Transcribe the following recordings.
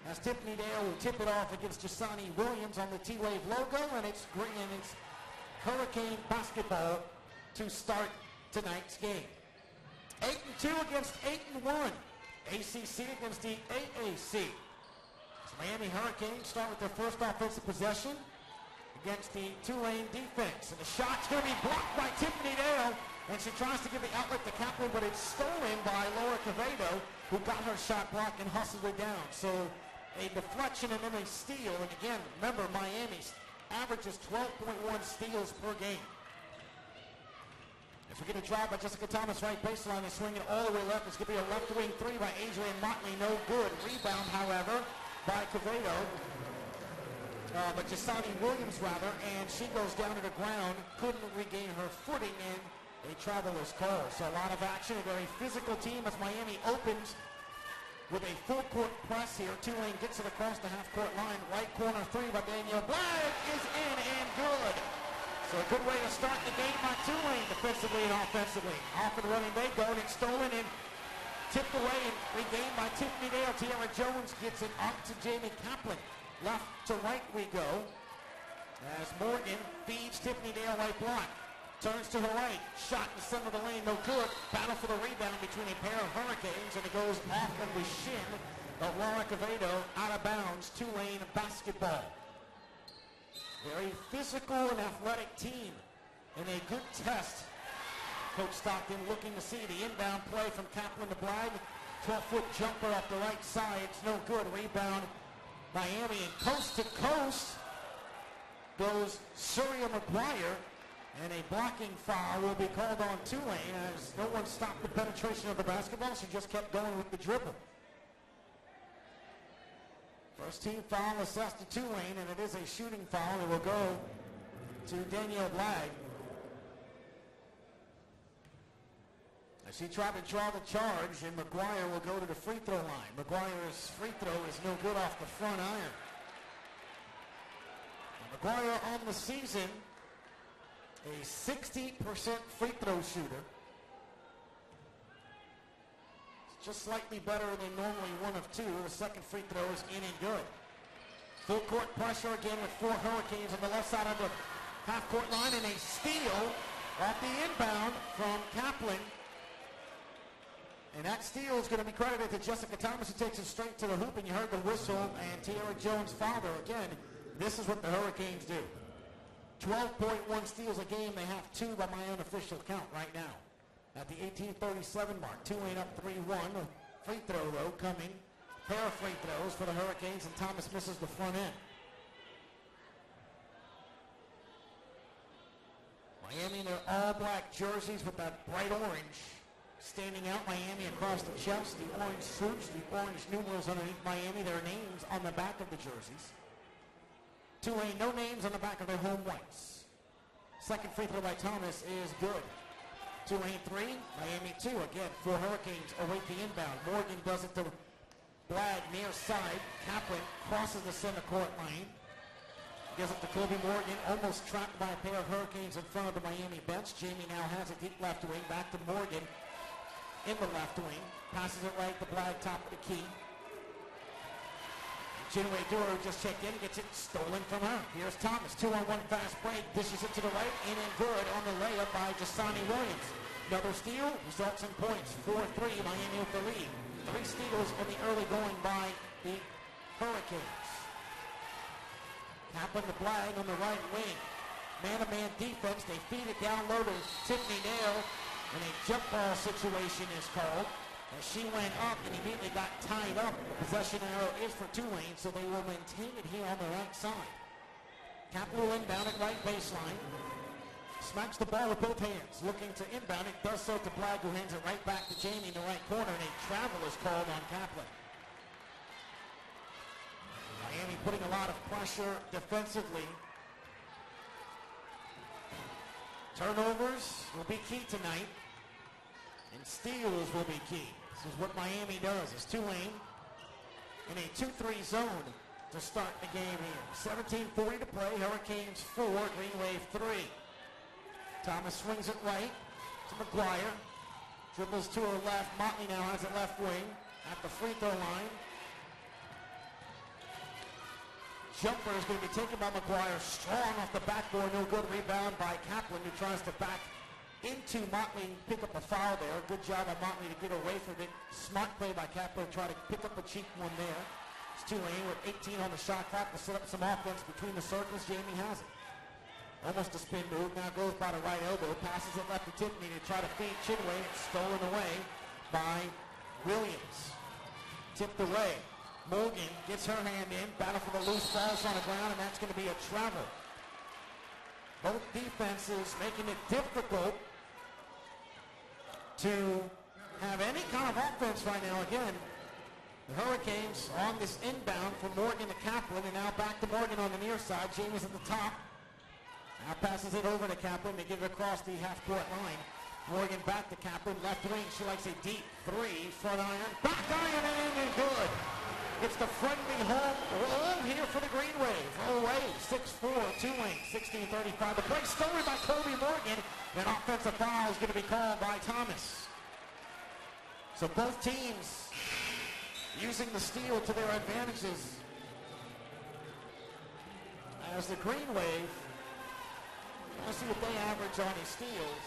as Tiffany Dale will tip it off against Jasani Williams on the T-Wave logo, and it's Hurricane basketball to start tonight's game. 8-2 against 8-1. ACC against the AAC. So Miami Hurricanes start with their first offensive possession against the Tulane defense. And the shot's going to be blocked by Tiffany Dale, and she tries to give the outlet to Kaplan, but it's stolen by Laura Quevedo, who got her shot blocked and hustled it down. So a deflection and then a steal. And again, remember, Miami averages 12.1 steals per game. If we get a drive by Jessica Thomas, right baseline, and swinging all the way left. It's going to be a left wing three by Adrian Motley. No good. Rebound, however, by Quevedo. But Jasani Williams, rather, and she goes down to the ground. Couldn't regain her footing, and a travel is called. So a lot of action. A very physical team as Miami opens with a full-court press here. Tulane gets it across the half-court line. Right corner three by Danielle Blagg is in and good. So a good way to start the game by Tulane defensively and offensively. Off and running they go, and it's stolen and tipped away and regained by Tiffany Dale. Tiara Jones gets it up to Jamie Kaplan. Left to right we go as Morgan feeds Tiffany Dale right block. Turns to her right. Shot in the center of the lane, no good. Battle for the rebound between a pair of Hurricanes, and it goes off of the shin of Laura Quevedo, out of bounds. Tulane basketball. Very physical and athletic team, and a good test. Coach Stockton looking to see the inbound play from Kaplan to Blagg. 12-foot jumper off the right side. It's no good. Rebound Miami, and coast to coast goes Surya McGuire, and a blocking foul will be called on Tulane as no one stopped the penetration of the basketball. She just kept going with the dribble. First team foul assessed to Tulane, and it is a shooting foul. It will go to Danielle Blagg. As she tried to draw the charge, and McGuire will go to the free throw line. McGuire's free throw is no good off the front iron. And McGuire on the season, a 60% free throw shooter. Just slightly better than normally one of two. The second free throw is in and good. Full court pressure again with four Hurricanes on the left side of the half-court line, and a steal off the inbound from Kaplan. And that steal is going to be credited to Jessica Thomas, who takes it straight to the hoop, and you heard the whistle, and Tiara Jones fouled her. Again, this is what the Hurricanes do. 12.1 steals a game. They have two by my unofficial count right now. At the 18:37 mark, Tulane up 3-1. Free throw, though, coming. Pair of free throws for the Hurricanes, and Thomas misses the front end. Miami in their all-black jerseys with that bright orange standing out. Miami across the chest, the orange swoosh, the orange numerals underneath Miami, their names on the back of the jerseys. Tulane, no names on the back of their home whites. Second free throw by Thomas is good. Tulane 3, Miami 2. Again, four Hurricanes await the inbound. Morgan does it to Blagg near side. Kaplan crosses the center court lane. Gives it to Kobe Morgan, almost trapped by a pair of Hurricanes in front of the Miami bench. Jamie now has it deep left wing. Back to Morgan in the left wing. Passes it right to Blagg, top of the key. Chinwe Dura just checked in, gets it stolen from her. Here's Thomas, 2-on-1 fast break, dishes it to the right, in and good on the layup by Jasani Williams. Another steal, results in points, 4-3, Miami with the lead. Three steals in the early going by the Hurricanes. Kaplan to Blagg on the right wing. Man-to-man defense, they feed it down low to Tiffany Dale, and a jump ball situation is called. As she went up and immediately got tied up. The possession arrow is for Tulane, so they will maintain it here on the right side. Kaplan will inbound at right baseline. Smacks the ball with both hands, looking to inbound. It does so to Blagg, who hands it right back to Jamie in the right corner, and a travel is called on Kaplan. Miami putting a lot of pressure defensively. Turnovers will be key tonight, and steals will be key. This is what Miami does. It's Tulane in a 2-3 zone to start the game here. 17:40 to play. Hurricanes 4, Green Wave 3. Thomas swings it right to McGuire. Dribbles to her left. Motley now has it left wing at the free throw line. jumper is going to be taken by McGuire. Strong off the backboard. No good. Rebound by Kaplan, who tries to back into Motley and pick up a foul there. Good job by Motley to get away from it. Smart play by Kaplan to try to pick up a cheap one there. It's Tulane with 18 on the shot clock to set up some offense between the circles. Jamie has it. Almost a spin move. Now goes by the right elbow. Passes it left to Tiffany to try to feed Chinway. It's stolen away by Williams. Tipped away. Morgan gets her hand in. Battle for the loose balls on the ground, and that's going to be a travel. Both defenses making it difficult to have any kind of offense right now. Again, the Hurricanes on this inbound from Morgan to Kaplan, and now back to Morgan on the near side. Jamie's at the top. Now passes it over to Kaplan. They get it across the half-court line. Morgan back to Kaplan. Left wing. She likes a deep three. Front iron. Back iron and good. It's the friendly home here for the Green Wave. Away. 6-4. Tulane. 16-35. The play stolen by Kobe Morgan. An offensive foul is going to be called by Thomas. So both teams using the steal to their advantages. As the Green Wave, let's see what they average on his steals.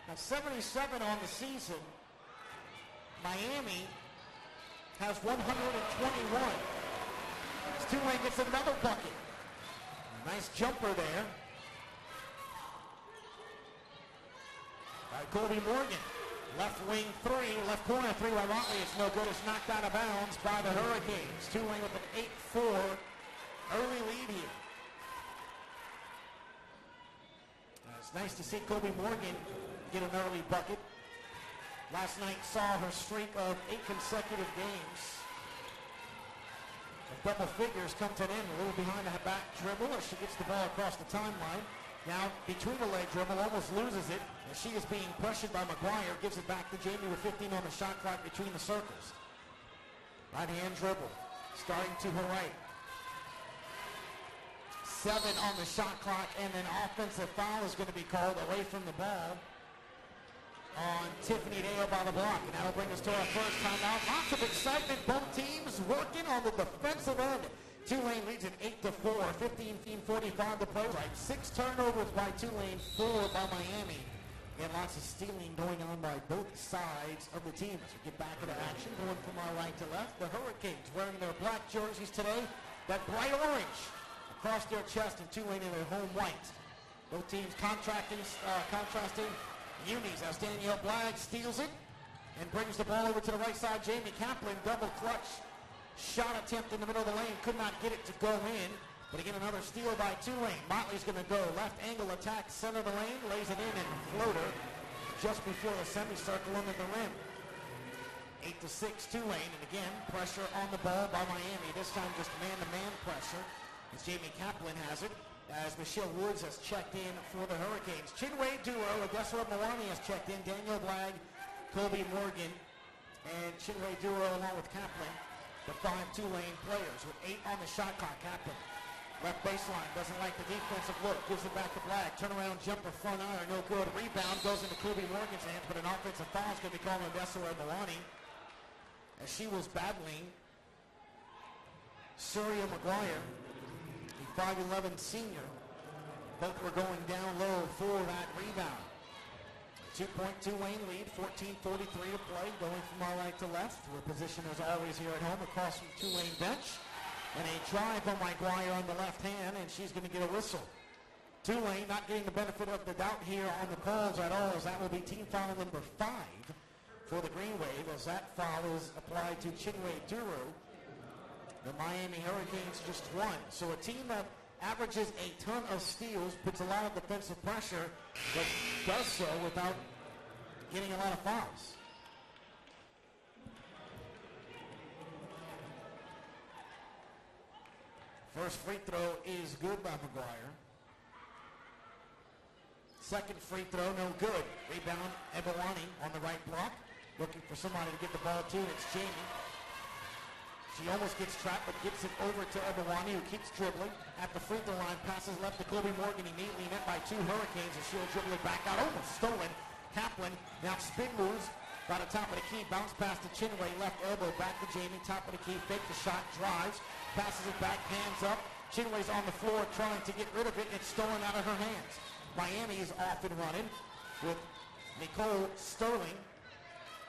Now 77 on the season. Miami has 121. Tulane gets another bucket. Nice jumper there by Kobe Morgan. Left wing three, left corner three by Motley. It's no good. It's knocked out of bounds by the Hurricanes. Tulane with an 8-4 early lead here. It's nice to see Kobe Morgan get an early bucket. Last night saw her streak of 8 consecutive games of double figures come to an end. A little behind the back dribble as she gets the ball across the timeline. Now between the leg dribble, almost loses it. As she is being pressured by McGuire, gives it back to Jamie with 15 on the shot clock between the circles. Right hand dribble, starting to her right. 7 on the shot clock, and an offensive foul is going to be called away from the ball on Tiffany Dale by the block. And that'll bring us to our first timeout. Lots of excitement. Both teams working on the defensive end. Tulane leads it 8-4. 15-45 to play. Right. 6 turnovers by Tulane, 4 by Miami. And lots of stealing going on by both sides of the team. As we get back into action, going from our right to left, the Hurricanes wearing their black jerseys today. That bright orange across their chest, and Tulane in their home white. Both teams contrasting unis as Danielle Blagg steals it and brings the ball over to the right side. Jamie Kaplan, double clutch shot attempt in the middle of the lane. Could not get it to go in. But again, another steal by Tulane. Motley's going to go left angle attack, center of the lane, lays it in, and floater just before the semicircle under the rim. 8-6 Tulane, and again, pressure on the ball by Miami. This time just man-to-man pressure as Jamie Kaplan has it, as Michelle Woods has checked in for the Hurricanes. Chinway duo, Odessa Milani has checked in. Danielle Blagg, Kobe Morgan, and Chinway duo along with Kaplan. The 5 Tulane players with 8 on the shot clock. Kaplan, left baseline, doesn't like the defensive look, gives it back to Blagg. Turnaround jumper, front iron, no good. Rebound goes into Kobe Morgan's hands, but an offensive foul is going to be called on Odessa Milani as she was battling Surya McGuire, the 5'11 senior. Both were going down low for that rebound. 2-point Tulane lead, 14:43 to play, going from our right to left. We're positioned as always here at home across from Tulane bench. And a drive by McGuire on the left hand, and she's going to get a whistle. Tulane not getting the benefit of the doubt here on the calls at all, as that will be team foul number 5 for the Green Wave, as that foul is applied to Chinway Duru. The Miami Hurricanes just won. So a team that averages a ton of steals, puts a lot of defensive pressure, but does so without getting a lot of fouls. First free throw is good by McGuire. Second free throw, no good. Rebound, Ebawani on the right block. Looking for somebody to get the ball to, and it's Jamie. She almost gets trapped, but gets it over to Ebawani, who keeps dribbling. At the free throw line, passes left to Kobe Morgan, immediately met by 2 Hurricanes, and she'll dribble it back out. Almost stolen. Kaplan now spin moves, By the top of the key, bounce pass to Chinway, left elbow, back to Jamie, top of the key, fake the shot, drives, passes it back, hands up. Chinway's on the floor trying to get rid of it, and it's stolen out of her hands. Miami is off and running with Nicole Sterling,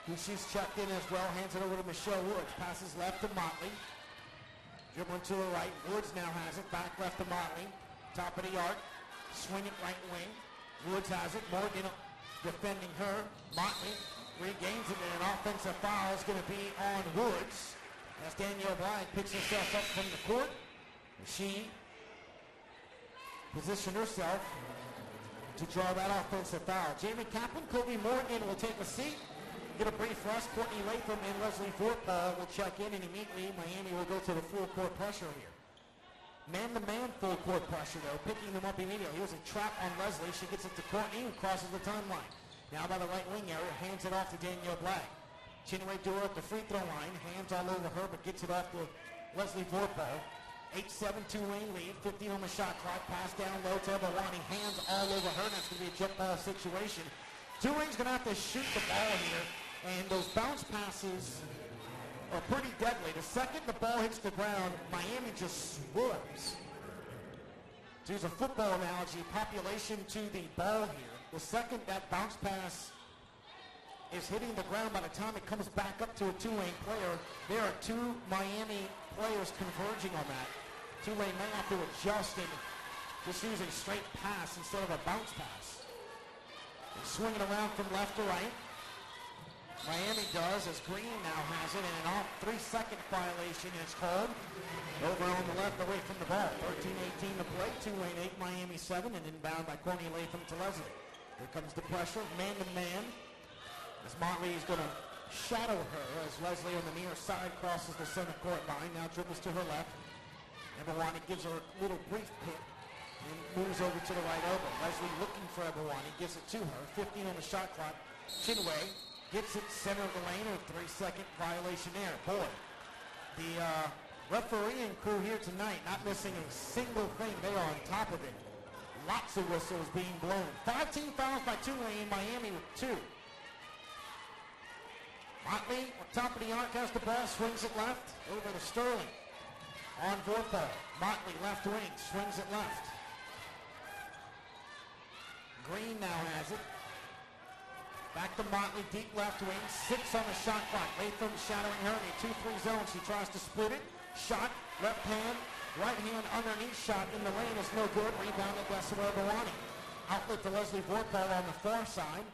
who she's checked in as well, hands it over to Michelle Woods, passes left to Motley. Dribbling to her right, Woods now has it, back left to Motley, top of the arc, swing it right wing. Woods has it, Morgan defending her, Motley regains it, and an offensive foul is going to be on Woods as Danielle Blythe picks herself up from the court. She positioned herself to draw that offensive foul. Jamie Kaplan, Kobe Morgan will take a seat, get a brief rest. Courtney Latham and Leslie Fortball will check in, and immediately Miami will go to the full court pressure here. Man-to-man full court pressure, though, picking them up immediately. Here's a trap on Leslie. She gets it to Courtney, who crosses the timeline. Now by the right wing area, hands it off to Danielle Black. Chinway Dewar at the free throw line, hands all over her, but gets it off to Leslie Vorpal. 8-7 Tulane lead, 15 on the shot clock, pass down low to Ebawani, hands all over her, and that's going to be a jump ball situation. Tulane's going to have to shoot the ball here, and those bounce passes are pretty deadly. The second the ball hits the ground, Miami just swerves. To use a football analogy, population to the ball here. The second that bounce pass is hitting the ground, by the time it comes back up to a Tulane player, there are two Miami players converging on that. Tulane may have to adjust and just use a straight pass instead of a bounce pass. They're swinging around from left to right. Miami does, as Green now has it, and an off 3-second violation is called. Over on the left, away from the ball. 13-18 to play. Tulane 8, Miami 7, and inbound by Courtney Latham to Leslie. Here comes the pressure, man-to-man. As Motley is going to shadow her as Leslie on the near side crosses the center court line. Now dribbles to her left. Ebawani gives her a little brief pick and moves over to the right elbow. Leslie looking for Ebawani, gives it to her. 15 on the shot clock. Chinway gets it center of the lane, a 3-second violation there. Boy, the refereeing crew here tonight not missing a single thing. They are on top of it. Lots of whistles being blown. 5 team fouls by Tulane, Miami with 2. Motley, on top of the arc, has the ball, swings it left, over to Sterling. On Vorpal. Motley, left wing, swings it left. Green now has it. Back to Motley, deep left wing, 6 on the shot clock. Latham shadowing her in a 2-3 zone. She tries to split it. Shot, left hand, right hand underneath shot in the lane is no good. Rebound to Decima Ebawani. Outlet to Leslie Vorpal on the far side.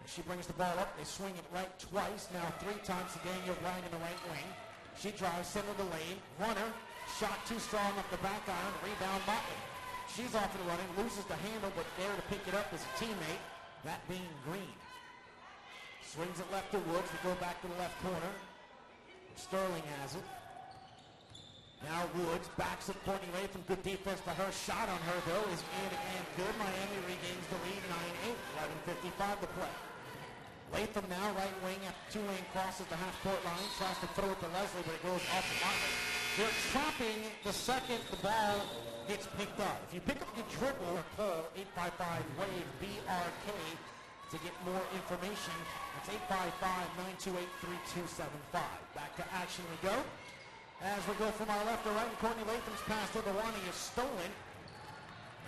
She brings the ball up. They swing it right twice. Now 3 times to Danielle Bryant in the right wing. She drives center of the lane. Runner. Shot too strong up the back iron. Rebound Motley. She's off and running. Loses the handle, but there to pick it up is a teammate. That being Green. Swings it left to Woods. We go back to the left corner. Sterling has it. Now Woods backs up Courtney Latham. Good defense by her. Shot on her, though, is in and good. Miami regains the lead, 9-8. 11:55 to play. Latham now, right wing, after Tulane crosses the half-court line. Tries to throw it to Leslie, but it goes off the Motley. They're trapping the second the ball gets picked up. If you pick up the dribble, call 855-WAVE, BRK, to get more information. It's 855-928-3275. Back to action we go. As we go from our left to right, Courtney Latham's pass to Ebawani is stolen.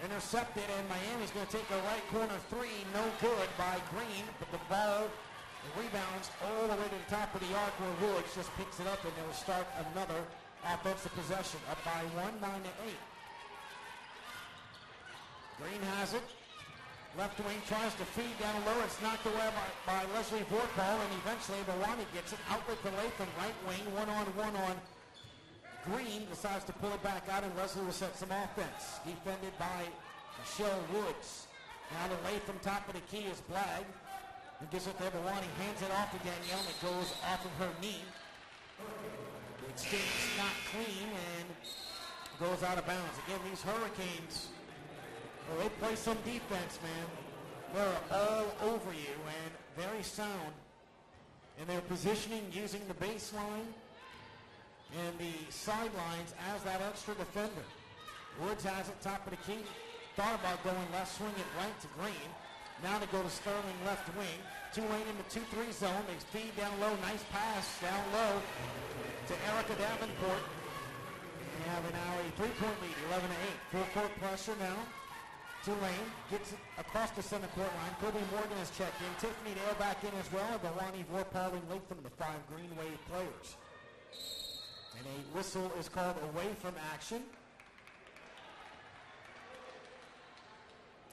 Intercepted, and Miami's going to take a right corner 3. No good by Green, but the ball rebounds all the way to the top of the arc where Woods just picks it up, and they'll start another offensive possession. Up by 1, 9-8. Green has it. Left wing tries to feed down low. It's knocked away by Leslie Vorpal, and eventually Ebawani gets it. Outlet to Latham, right wing, one-on-one on Green. Decides to pull it back out, and Leslie will set some offense. Defended by Michelle Woods. Now to Latham, top of the key is Blagg. He gives it to Ebawani, hands it off to Danielle, and it goes off of her knee. The exchange not clean, and goes out of bounds. Again, these Hurricanes, well, they play some defense, man. They're all over you and very sound in their positioning, using the baseline and the sidelines as that extra defender. Woods has it, top of the key. Thought about going left, swing it right to Green. Now to go to Sterling left wing. Tulane in the 2-3 zone. They feed down low. Nice pass down low to Erica Davenport. They have now a 3-point lead, 11-8. Full court pressure now. Tulane gets it across the center court line. Kobe Morgan has checked in. Tiffany Dale back in as well. Bawani Vorpal and Latham, the 5 Green Wave players. And a whistle is called away from action.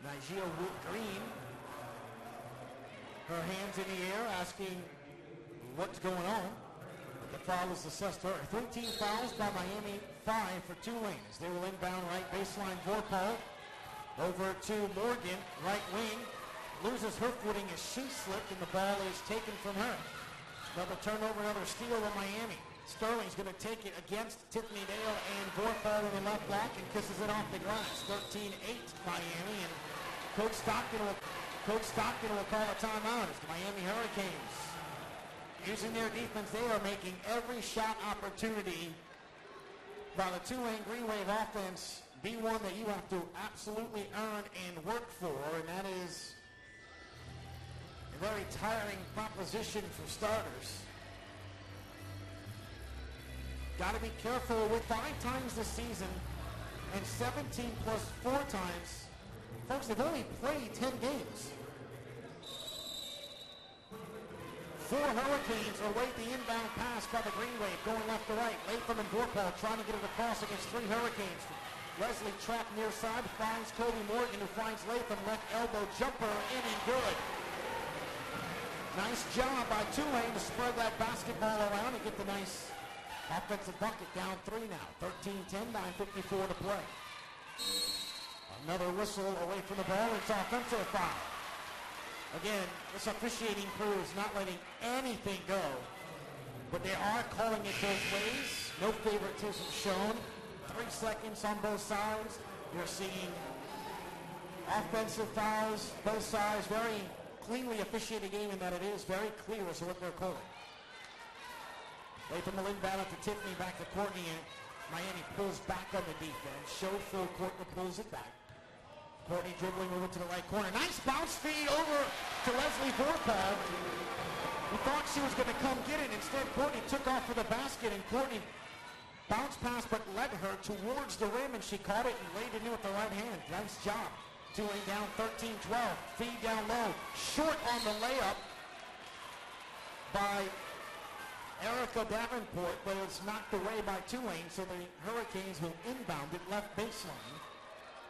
Nigeria Green, her hands in the air, asking what's going on. The foul is assessed her. 13 fouls by Miami, 5 for Tulane. As they will inbound right baseline. Vorpal over to Morgan, right wing. Loses her footing as she slipped, and the ball is taken from her. Another turnover, another steal of Miami. Sterling's going to take it against Tiffany Dale and Vorpal in the left block and kisses it off the glass. 13-8 Miami, and Coach Stockton will call a timeout as the Miami Hurricanes, using their defense, they are making every shot opportunity by the Tulane Green Wave offense be one that you have to absolutely earn and work for, and that is a very tiring proposition for starters. Got to be careful with 5 times this season and 17 plus 4 times. Folks, they've only played 10 games. 4 Hurricanes await the inbound pass by the Green Wave, going left to right. Latham and Vorpal trying to get it across against 3 Hurricanes. Leslie trapped near side, finds Kobe Morgan, who finds Latham, left elbow jumper in and good. Nice job by Tulane to spread that basketball around and get the nice offensive bucket. Down 3 now, 13-10, 9:54 to play. Another whistle away from the ball. It's offensive foul. Again, this officiating crew is not letting anything go, but they are calling it both ways. No favoritism shown. 3 seconds on both sides. You're seeing offensive fouls, both sides. Very cleanly officiated game in that it is very clear as to what they're calling. Latham will inbound it to Tiffany, back to Courtney, and Miami pulls back on the defense. Show full court and pulls it back. Courtney dribbling over to the right corner. Nice bounce feed over to Leslie Vorpal. We thought she was going to come get it. Instead, Courtney took off for the basket, and Courtney bounced past but led her towards the rim, and she caught it and laid it in with the right hand. Nice job. Tulane down 13-12. Feed down low. Short on the layup by Erica Davenport, but it's knocked away by Tulane, so the Hurricanes will inbound it left baseline.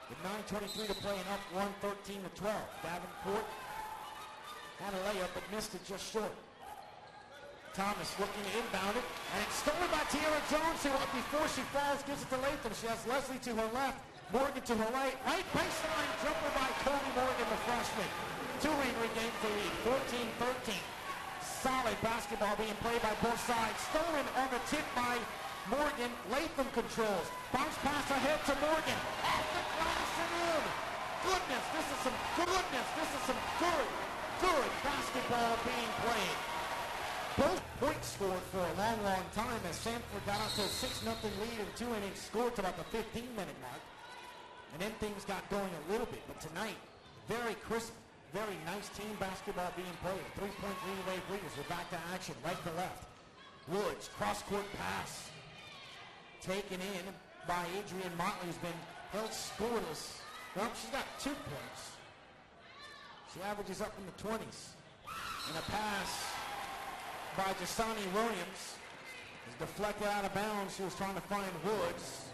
With 9:23 to play and up 1-13-12. Davenport had a layup but missed it just short. Thomas looking to inbound it, and it's stolen by Tiara Jones, who before she falls gives it to Latham. She has Leslie to her left, Morgan to her right. Right baseline jumper by Kobe Morgan, the freshman. Tulane regained the lead, 14-13. Solid basketball being played by both sides. Stolen on the tip by Morgan. Latham controls. Bounce pass ahead to Morgan. Off the glass and in. Goodness, this is some good basketball being played. Both points scored for a long, long time as Sanford got out to a 6-0 lead, and Tulane scored to about the 15-minute mark. And then things got going a little bit. But tonight, very crisp, very nice team basketball being played. 3-point Green Wave leaders. We're back to action, right to left. Woods, cross-court pass. Taken in by Adrian Motley, who's been held scoreless. Well, she's got 2 points. She averages up in the 20s. And a pass by Jasani Williams is deflected out of bounds. She was trying to find Woods.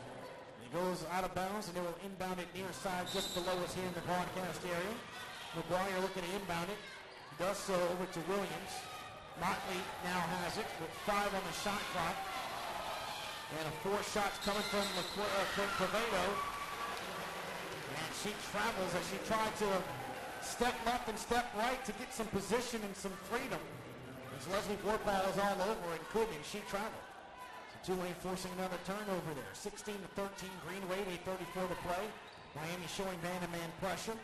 He goes out of bounds, and they will inbound it near side just below us here in the broadcast area. McGuire looking to inbound it. Does so over to Williams. Motley now has it with 5 on the shot clock. And 4 shots coming from Quevedo. And she travels as she tried to step left and step right to get some position and some freedom. As Leslie Vorpal is all over and couldn't, and she traveled. So Tulane forcing another turnover there. 16-13 Green Wave, 8:34 to play. Miami showing man-to-man pressure.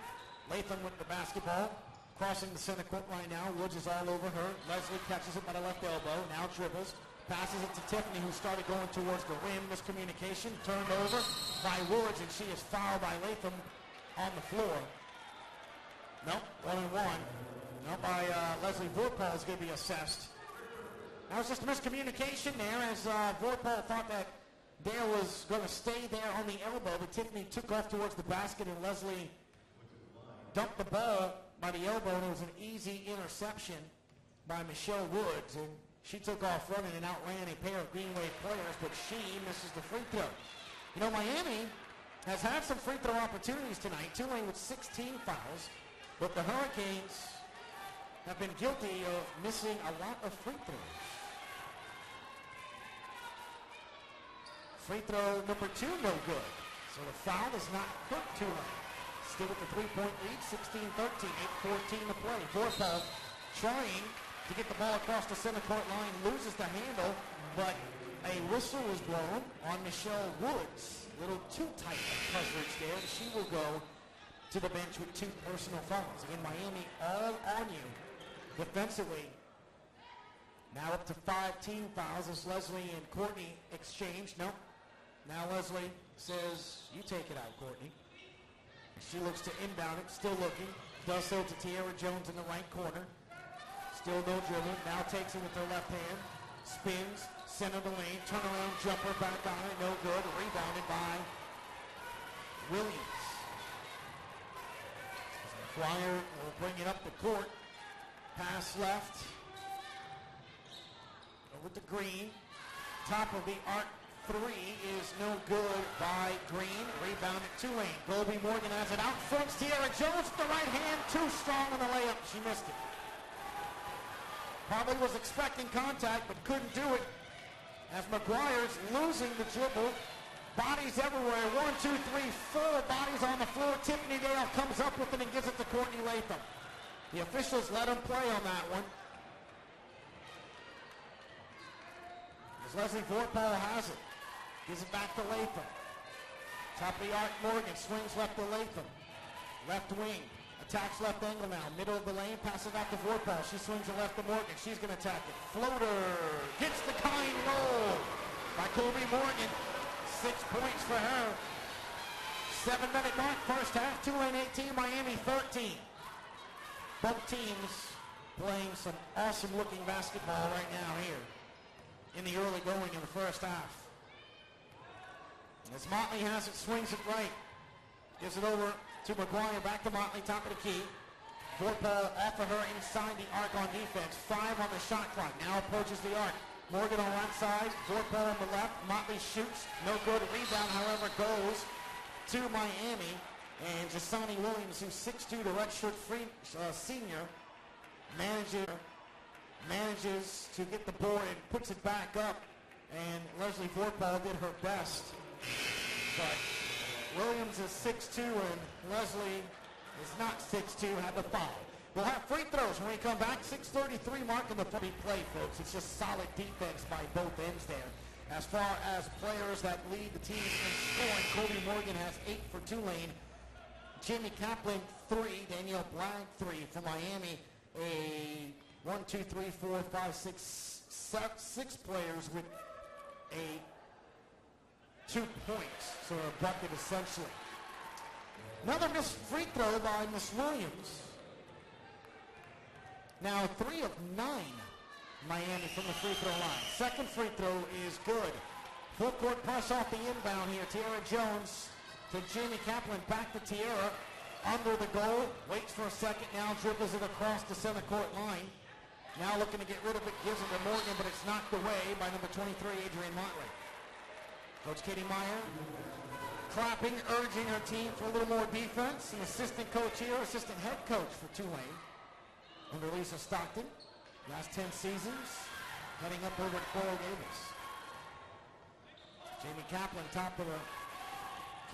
Latham with the basketball. Crossing the center court right now. Woods is all over her. Leslie catches it by the left elbow. Now dribbles. Passes it to Tiffany, who started going towards the rim. Miscommunication. Turned over by Woods, and she is fouled by Latham on the floor. Nope, 1-1. No, by Leslie Vorpal is going to be assessed. That was just a miscommunication there as Vorpal thought that Dale was going to stay there on the elbow, but Tiffany took off towards the basket and Leslie dumped the ball by the elbow, and it was an easy interception by Michelle Woods, and she took off running and outran a pair of Green Wave players, but she misses the free throw. You know, Miami has had some free throw opportunities tonight, Tulane with 16 fouls, but the Hurricanes have been guilty of missing a lot of free throws. Free throw number 2, no good. So the foul is not good Tulane. Still with the 3-point lead, 16-13, 8:14 to play. Vorpal trying to get the ball across the center court line, loses the handle, but a whistle was blown on Michelle Woods. A little too tight coverage there, and she will go to the bench with 2 personal fouls. Again, Miami all on you defensively. Now up to 5 team fouls as Leslie and Courtney exchange. Nope. Now Leslie says, you take it out, Courtney. She looks to inbound it, still looking. Does so to Tiara Jones in the right corner. Still no dribble. Now takes it with her left hand. Spins, center the lane, turnaround jumper, back on it, no good. Rebounded by Williams. McGuire will bring it up the court. Pass left. Over to Green. Top of the arc 3 is no good by Green. Rebound at Tulane. Goldie Morgan has it out front. Tiara Jones with the right hand. Too strong on the layup. She missed it. Probably was expecting contact, but couldn't do it. As McGuire's losing the dribble. Bodies everywhere. 1, 2, 3, 4 bodies on the floor. Tiffany Dale comes up with it and gives it to Courtney Latham. The officials let him play on that one. As Leslie Vorpal has it. Gives it back to Latham. Top of the arc, Morgan swings left to Latham. Left wing. Attacks left angle now. Middle of the lane. Passes out to Vorpal. She swings it left to Morgan. She's going to attack it. Floater. Gets the kind roll by Colby Morgan. 6 points for her. 7-minute mark. First half. Tulane 18. Miami 13. Both teams playing some awesome-looking basketball right now here in the early going in the first half. As Motley has it, swings it right. Gives it over to McGuire, back to Motley, top of the key. Vorpal off of her inside the arc on defense. 5 on the shot clock. Now approaches the arc. Morgan on right side, Vorpal on the left. Motley shoots, no good. Rebound, however, goes to Miami. And Jasani Williams, who's 6'2", the redshirt senior, manages to get the board and puts it back up. And Leslie Vorpal did her best. But Williams is 6'2", and Leslie is not 6'2", had the foul. We'll have free throws when we come back. 6:33 mark in the play, folks. It's just solid defense by both ends there. As far as players that lead the team in scoring, Colby Morgan has 8 for Tulane. Jamie Kaplan 3, Danielle Black 3 for Miami. A 1, 2, 3, 4, 5, 6 players with a 2 points, so a bucket essentially. Another missed free throw by Miss Williams. Now 3 of 9 Miami from the free throw line. Second free throw is good. Full court press off the inbound here. Tiara Jones to Jamie Kaplan, back to Tiara. Under the goal, waits for a second, now dribbles it across the center court line. Now looking to get rid of it, gives it to Morgan, but it's knocked away by number 23, Adrienne Motley. Coach Katie Meyer clapping, urging her team for a little more defense. An assistant coach here, assistant head coach for Tulane, under Lisa Stockton. Last 10 seasons, heading up over at Coral Davis. Jamie Kaplan, top of the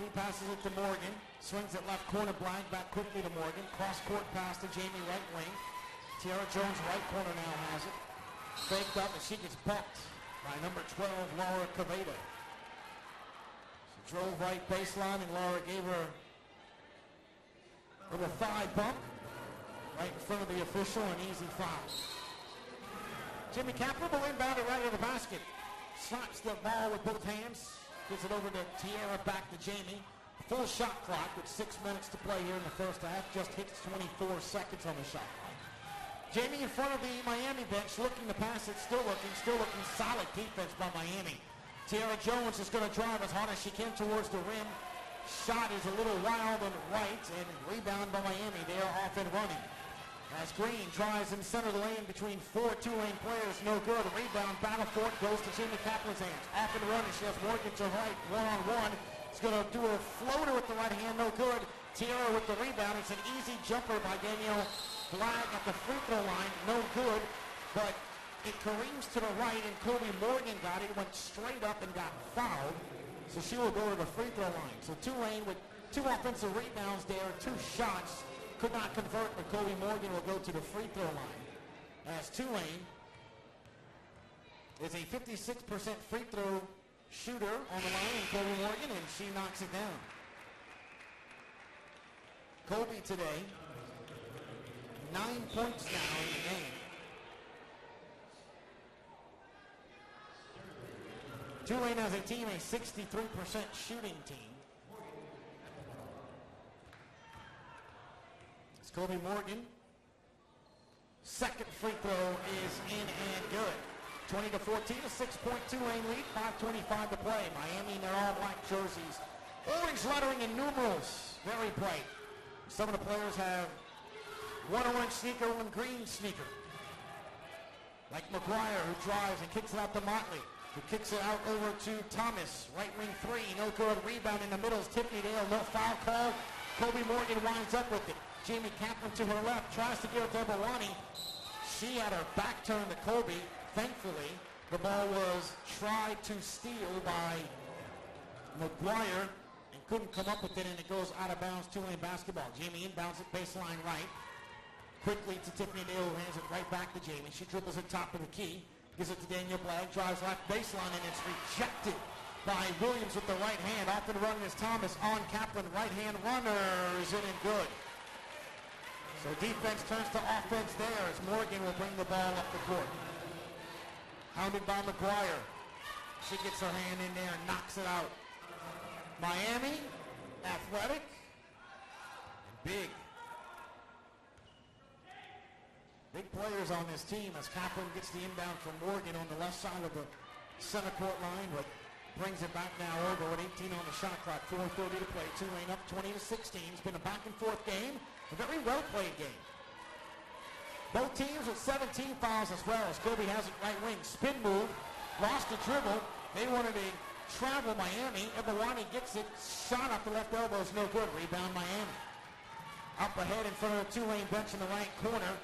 key, passes it to Morgan. Swings it left corner, blind back quickly to Morgan. Cross court pass to Jamie, right wing. Tiara Jones, right corner now has it. Faked up, and she gets bumped by number 12, Laura Caveda. She drove right baseline, and Laura gave her a little thigh bump right in front of the official, an easy foul. Jimmy Kaplan will inbound it right to the basket. Slaps the ball with both hands. Gives it over to Tiara, back to Jamie. Full shot clock with 6 minutes to play here in the first half. Just hits 24 seconds on the shot clock. Jamie in front of the Miami bench, looking to pass it, still looking. Solid defense by Miami. Tiara Jones is going to drive as hard as she can towards the rim. Shot is a little wild and right, and rebound by Miami. They are off and running. As Green drives in center of the lane between 4 Tulane players, no good. Rebound, battle for it, goes to Jamie Kaplan's hands. Off and running, she has Morgan to right, one-on-one. She's going to do a floater with the right hand, no good. Tiara with the rebound. It's an easy jumper by Danielle Flagg at the free throw line, no good. But it careens to the right, and Kobe Morgan got it, went straight up and got fouled. So she will go to the free throw line. So Tulane with 2 offensive rebounds there, 2 shots. Could not convert, but Kobe Morgan will go to the free throw line. As Tulane is a 56% free throw shooter on the line, and Kobe Morgan, and she knocks it down. Kobe today, 9 points now in the game. Tulane as a team, a 63% shooting team. It's Kobe Morgan. Second free throw is in and good. 20-14, a 6-point Tulane lead, 5:25 to play. Miami in their all-black jerseys. Orange lettering and numerals, very bright. Some of the players have one orange sneaker, one green sneaker. Like McGuire, who drives and kicks it out to Motley, who kicks it out over to Thomas. Right wing 3, no good. Rebound in the middle is Tiffany Dale, no foul call. Kobe Morgan winds up with it. Jamie Kaplan to her left, tries to give it to Ebawani. She had her back turned to Kobe. Thankfully, the ball was tried to steal by McGuire and couldn't come up with it, and it goes out of bounds. Tulane basketball. Jamie inbounds it baseline right. Quickly to Tiffany Dale, who hands it right back to Jamie. She dribbles it top of the key. Gives it to Danielle Blagg. Drives left baseline, and it's rejected by Williams with the right hand. Off and running is Thomas on Kaplan. Right hand runners in and good. So defense turns to offense there as Morgan will bring the ball up the court. Hounded by McGuire. She gets her hand in there and knocks it out. Miami, athletic, and big. Big players on this team as Kaplan gets the inbound from Morgan on the left side of the center court line, but brings it back now over with 18 on the shot clock, 4:30 to play. Tulane up 20-16. It's been a back and forth game, a very well played game. Both teams with 17 fouls as well as Kobe has it right wing. Spin move, lost the dribble. They wanted to travel Miami. Ebawani gets it, shot off the left elbow is no good. Rebound Miami. Up ahead in front of the Tulane bench in the right corner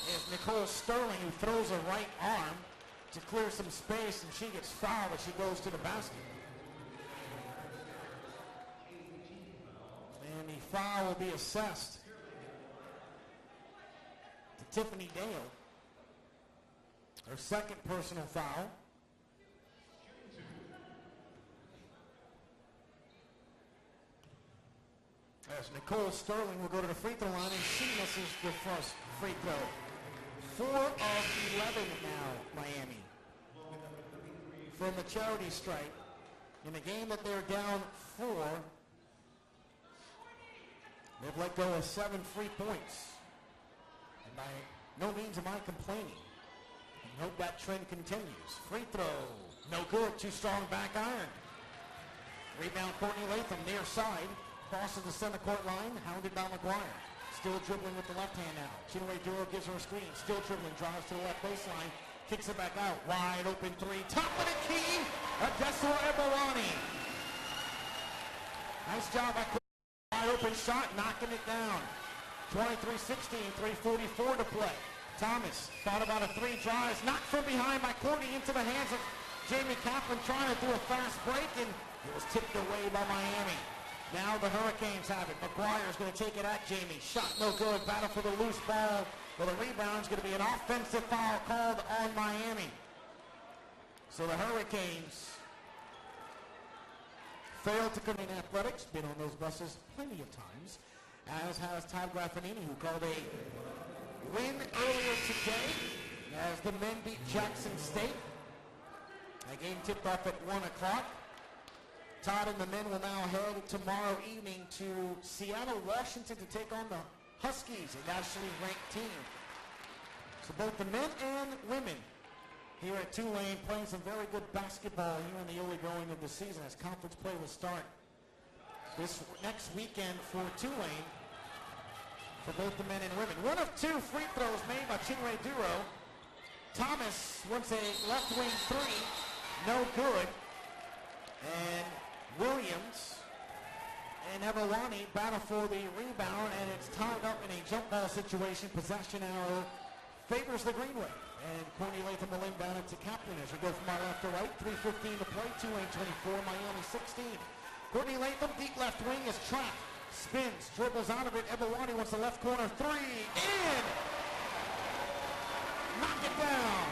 is Nicole Sterling, who throws a right arm to clear some space, and she gets fouled as she goes to the basket. And the foul will be assessed to Tiffany Dale. Her second personal foul. As Nicole Sterling will go to the free throw line, and she misses the first free throw. 4 of 11 now, Miami. From the charity stripe. In a game that they're down 4, they've let go of 7 free points. And by no means am I complaining. I hope that trend continues. Free throw, no good, too strong back iron. Rebound Courtney Latham near side. Crosses the center court line, hounded by McGuire. Still dribbling with the left hand now. Chinwe Duro gives her a screen. Still dribbling, drives to the left baseline. Kicks it back out. Wide open 3. Top of the key. Adesua Ebawani. Nice job by wide open shot, knocking it down. 23-16, 3:44 to play. Thomas thought about a 3, drives, knocked from behind by Courtney into the hands of Jamie Kaplan, trying to do a fast break, and it was tipped away by Miami. Now the Hurricanes have it. McGuire's going to take it at Jamie. Shot no good. Battle for the loose ball. Well, the rebound's going to be an offensive foul called on Miami. So the Hurricanes failed to come in athletics. Been on those buses plenty of times, as has Todd Graffinini, who called a win earlier today as the men beat Jackson State. That game tipped off at 1 o'clock. Todd and the men will now head tomorrow evening to Seattle, Washington to take on the Huskies, a nationally ranked team. So both the men and women here at Tulane playing some very good basketball here in the early going of the season as conference play will start this next weekend for Tulane for both the men and women. One of two free throws made by Chinwe Duro. Thomas wants a left wing three, no good. And Williams and Evelani battle for the rebound, and it's tied up in a jump ball situation. Possession arrow favors the Greenway. And Courtney Latham will inbound it to Kaplan as we go from our left to right. 3:15 to play. Tulane 24, Miami 16. Courtney Latham, deep left wing, is trapped. Spins, dribbles out of it. Evelani wants the left corner three. In! Knock it down.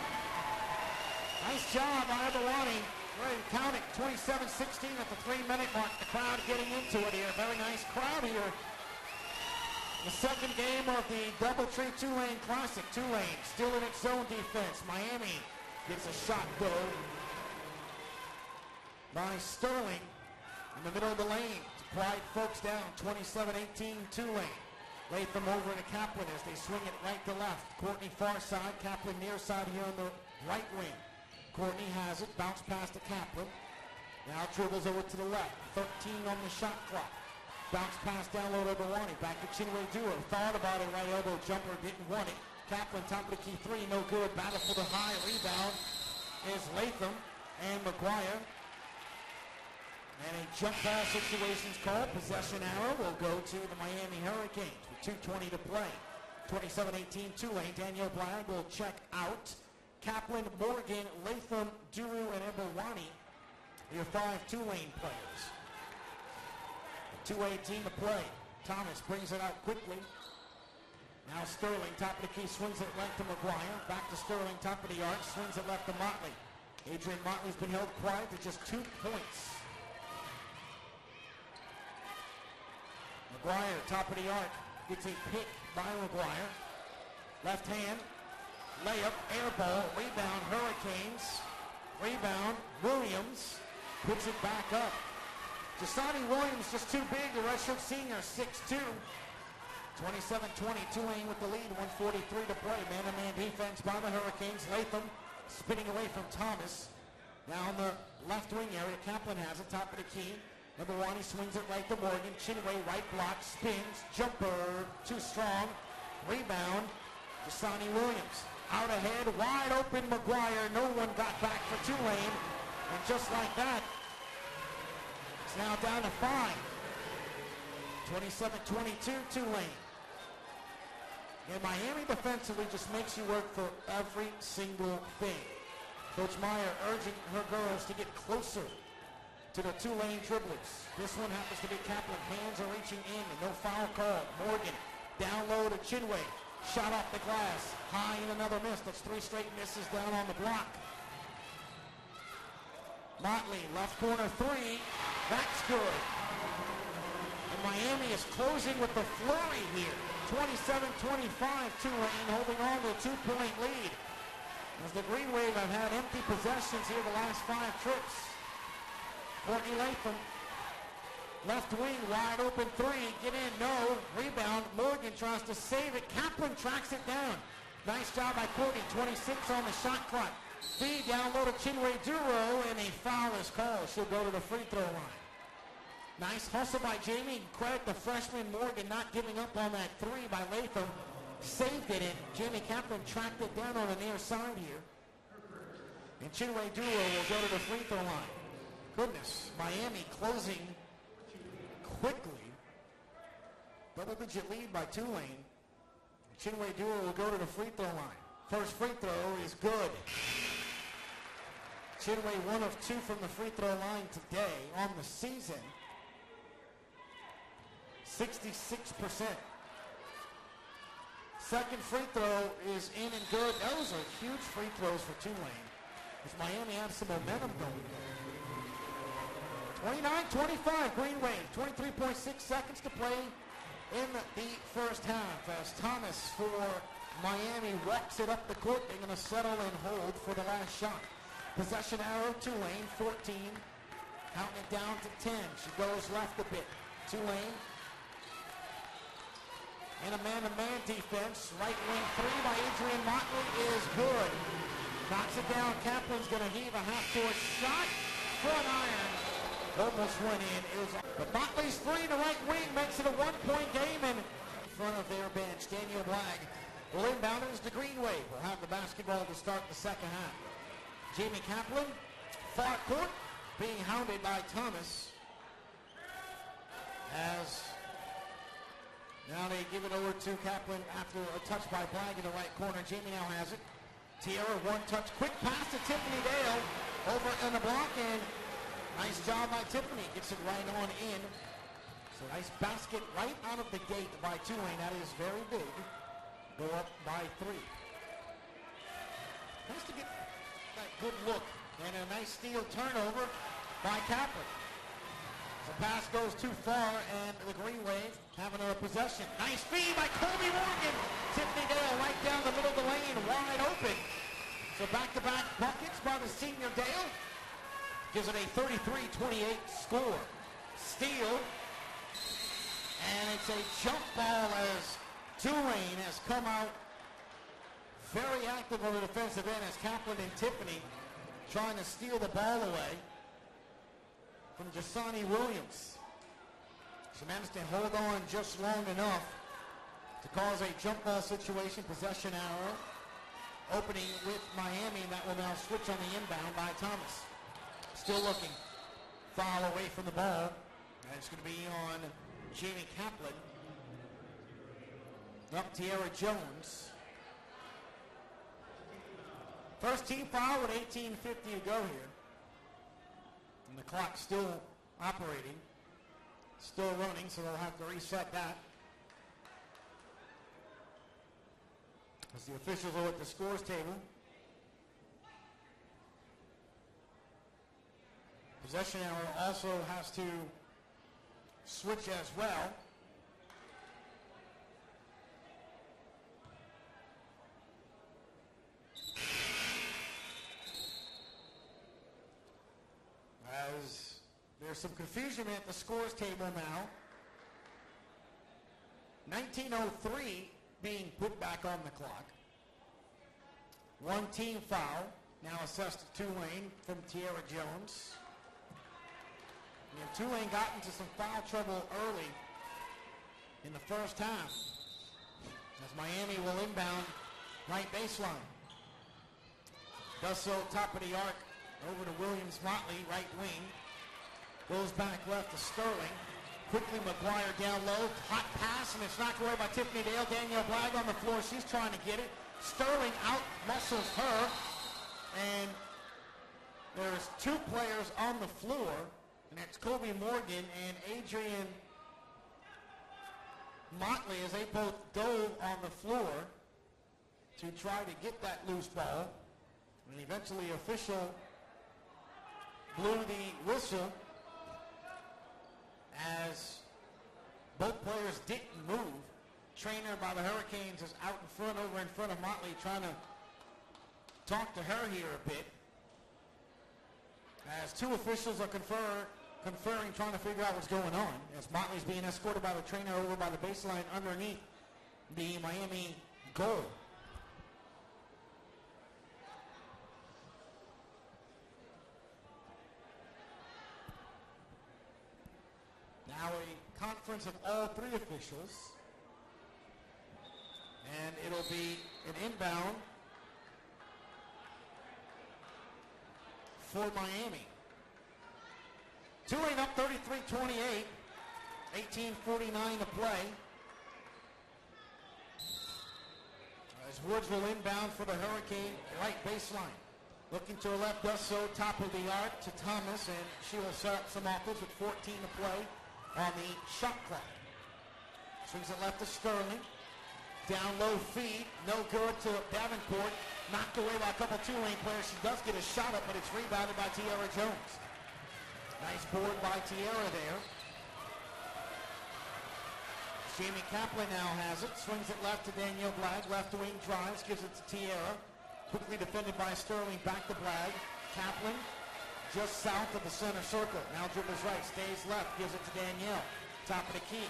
Nice job by Evelani. Right, count it, 27-16 at the 3-minute mark. The crowd getting into it here. Very nice crowd here. The second game of the Doubletree Tulane Classic. Tulane still in its zone defense. Miami gets a shot go by Sterling in the middle of the lane to quiet folks down. 27-18 Tulane. Latham over to Kaplan as they swing it right to left. Courtney far side, Kaplan near side here on the right wing. Courtney has it, bounce pass to Kaplan. Now dribbles over to the left. 13 on the shot clock. Bounce pass down low to Evelani. Back to Chinwe Duro. Thought about it, right elbow jumper, didn't want it. Kaplan top of the key three, no good. Battle for the high rebound is Latham and McGuire. And a jump pass situation's called. Possession arrow will go to the Miami Hurricanes with 2:20 to play. 27-18 Tulane. Danielle Blag will check out. Kaplan, Morgan, Latham, Duru, and Evelani, your 5 Tulane players. 2:18 to play. Thomas brings it out quickly. Now Sterling, top of the key, swings it left to McGuire. Back to Sterling, top of the arc, swings it left to Motley. Adrian Motley's been held quiet to just 2 points. McGuire, top of the arc, gets a pick by McGuire. Left hand. Layup, air ball, rebound, Hurricanes. Rebound, Williams puts it back up. Jasani Williams just too big, the redshirt senior, 6'2". 27-20, Tulane with the lead, 1:43 to play. Man-to-man defense by the Hurricanes. Latham spinning away from Thomas. Now on the left wing area, Kaplan has it, top of the key. Evelani swings it right to Morgan. Chinwe, right block, spins, jumper, too strong. Rebound, Jasani Williams. Out ahead, wide open McGuire. No one got back for Tulane. And just like that, it's now down to 5. 27-22 Tulane. And Miami defensively just makes you work for every single thing. Coach Meyer urging her girls to get closer to the Tulane dribblers. This one happens to be Kaplan. Hands are reaching in and no foul call. Morgan down low to Chinwe. Shot off the glass, high and another miss. That's 3 straight misses down on the block. Motley, left corner 3, that's good. And Miami is closing with the flurry here. 27-25, Tulane holding on to a 2-point lead. As the Green Wave have had empty possessions here the last 5 trips. Courtney Latham. Left wing, wide open 3, get in, no, rebound, Morgan tries to save it, Kaplan tracks it down. Nice job by Courtney, 26 on the shot clock. Feed down low to Chinwe Duro, and a foul is called. She'll go to the free throw line. Nice hustle by Jamie, credit the freshman Morgan not giving up on that 3 by Latham. Saved it, and Jamie Kaplan tracked it down on the near side here. And Chinwe Duro will go to the free throw line. Goodness, Miami closing quickly. Double-digit lead by Tulane. Chinwe Duro will go to the free throw line. First free throw is good. Chinwe 1 of 2 from the free throw line today on the season. 66%. Second free throw is in and good. Those are huge free throws for Tulane, as Miami has some momentum going. 29-25, Green Wave. 23.6 seconds to play in the first half as Thomas for Miami walks it up the court. They're going to settle and hold for the last shot. Possession arrow, Tulane, 14. Counting it down to 10. She goes left a bit. Tulane. And a man-to-man defense. Right wing three by Adrian Motley is good. Knocks it down. Kaplan's going to heave a half-court shot. Front iron. Almost went in. But Motley's three to right wing makes it a one-point game. And in front of their bench, Daniel Blagg will inbound as the Greenway will have the basketball to start the second half. Jamie Kaplan, far court, being hounded by Thomas. As now they give it over to Kaplan after a touch by Blagg in the right corner. Jamie now has it. Tierra, one touch, quick pass to Tiffany Dale over in the block, and nice job by Tiffany. Gets it right on in. So nice basket right out of the gate by Tulane. That is very big. Go up by three. Nice to get that good look. And a nice steal turnover by Kaplan. The pass goes too far, and the Greenway having a possession. Nice feed by Colby Morgan. Tiffany Dale right down the middle of the lane, wide open. So back-to-back buckets by the senior Dale. Gives it a 33-28 score. Steal. And it's a jump ball as Tulane has come out very active on the defensive end as Kaplan and Tiffany trying to steal the ball away from Jasani Williams. She managed to hold on just long enough to cause a jump ball situation, possession arrow, opening with Miami, and that will now switch on the inbound by Thomas. Still looking. Foul away from the ball. And it's going to be on Jamie Kaplan. Up Tierra Jones. First team foul with 18:50 to go here. And the clock still operating. Still running, so they'll have to reset that. As the officials are at the scores table. Possession arrow also has to switch as well. As there's some confusion at the scores table now. 19:03 being put back on the clock. One team foul, now assessed to Tulane from Tierra Jones. And Tulane got into some foul trouble early in the first half. As Miami will inbound right baseline. Does so top of the arc over to Williams Motley, right wing. Goes back left to Sterling. Quickly McGuire down low. Hot pass, and it's knocked away by Tiffany Dale. Danielle Blagg on the floor. She's trying to get it. Sterling out-muscles her. And there's two players on the floor. And that's Colby Morgan and Adrian Motley as they both dove on the floor to try to get that loose ball. And eventually official blew the whistle as both players didn't move. Trainer by the Hurricanes is out in front, over in front of Motley, trying to talk to her here a bit. As two officials are conferring, trying to figure out what's going on. As Motley's being escorted by the trainer over by the baseline underneath the Miami goal. Now a conference of all three officials. And it'll be an inbound for Miami. Tulane up 33-28. 18:49 to play. As Woods will inbound for the Hurricane right baseline. Looking to her left, does so top of the arc to Thomas, and she will set up some offense with 14 to play on the shot clock. Swings it left to Sterling. Down low feed, no good to Davenport. Knocked away by a couple Tulane players. She does get a shot up, but it's rebounded by Tierra Jones. Nice board by Tierra there. Jamie Kaplan now has it. Swings it left to Danielle Blagg. Left wing drives, gives it to Tierra. Quickly defended by Sterling. Back to Blagg. Kaplan just south of the center circle. Now dribbles right, stays left, gives it to Danielle. Top of the key.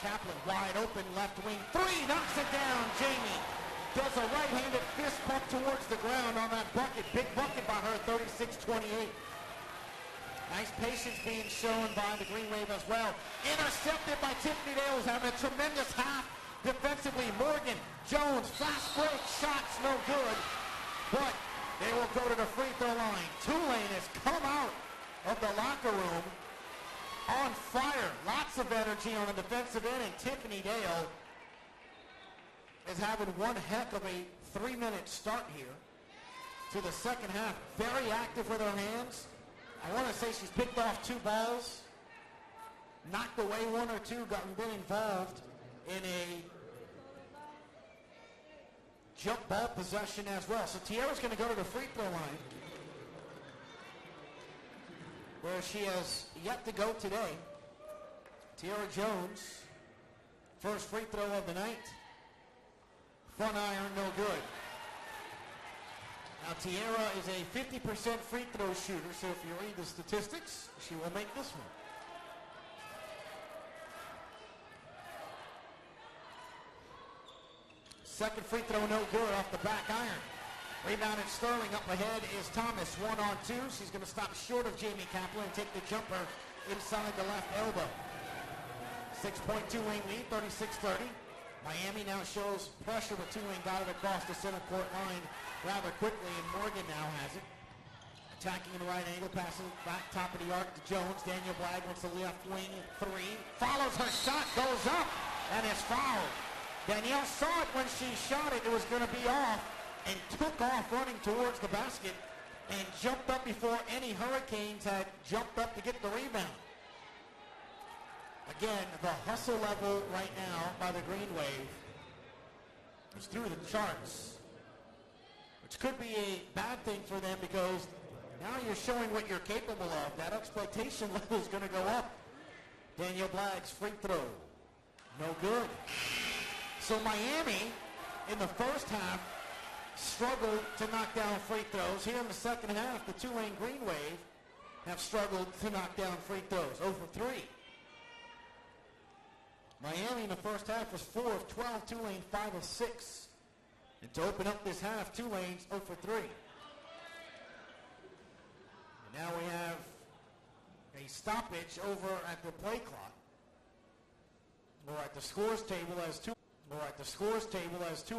Kaplan wide open, left wing three, knocks it down. Jamie does a right-handed fist bump towards the ground on that bucket. Big bucket by her, 36-28. Nice patience being shown by the Green Wave as well. Intercepted by Tiffany Dale, who's having a tremendous half defensively. Morgan, Jones, fast break, shots no good. But they will go to the free throw line. Tulane has come out of the locker room on fire. Lots of energy on the defensive end, and Tiffany Dale is having one heck of a 3-minute start here to the second half. Very active with her hands. I want to say she's picked off 2 balls, knocked away 1 or 2, been involved in a jump ball possession as well. So Tierra's going to go to the free throw line, where she has yet to go today. Tierra Jones, first free throw of the night. Front iron, no good. Now Tierra is a 50% free throw shooter, so if you read the statistics, she will make this one. Second free throw, no good, off the back iron. Rebounded Sterling. Up ahead is Thomas, 1-on-2. She's going to stop short of Jamie Kaplan and take the jumper inside the left elbow. 6-point Tulane lead, 36-30. Miami now shows pressure, but Tulane got it across the center court line rather quickly, and Morgan now has it. Attacking in the right angle, passing back top of the arc to Jones. Danielle Blagg wants the left wing 3. Follows her shot, goes up, and is fouled. Danielle saw it when she shot it. It was going to be off, and took off running towards the basket and jumped up before any Hurricanes had jumped up to get the rebound. Again, the hustle level right now by the Green Wave is through the charts, which could be a bad thing for them because now you're showing what you're capable of. That exploitation level is going to go up. Danielle Blagg's free throw, no good. So Miami, in the first half, struggled to knock down free throws. Here in the second half, the Tulane Green Wave have struggled to knock down free throws. 0 for 3. Miami in the first half was 4 of 12. Tulane 5 of 6. And to open up this half, Tulane's 0 for 3. And now we have a stoppage over at the play clock, or at the scores table as two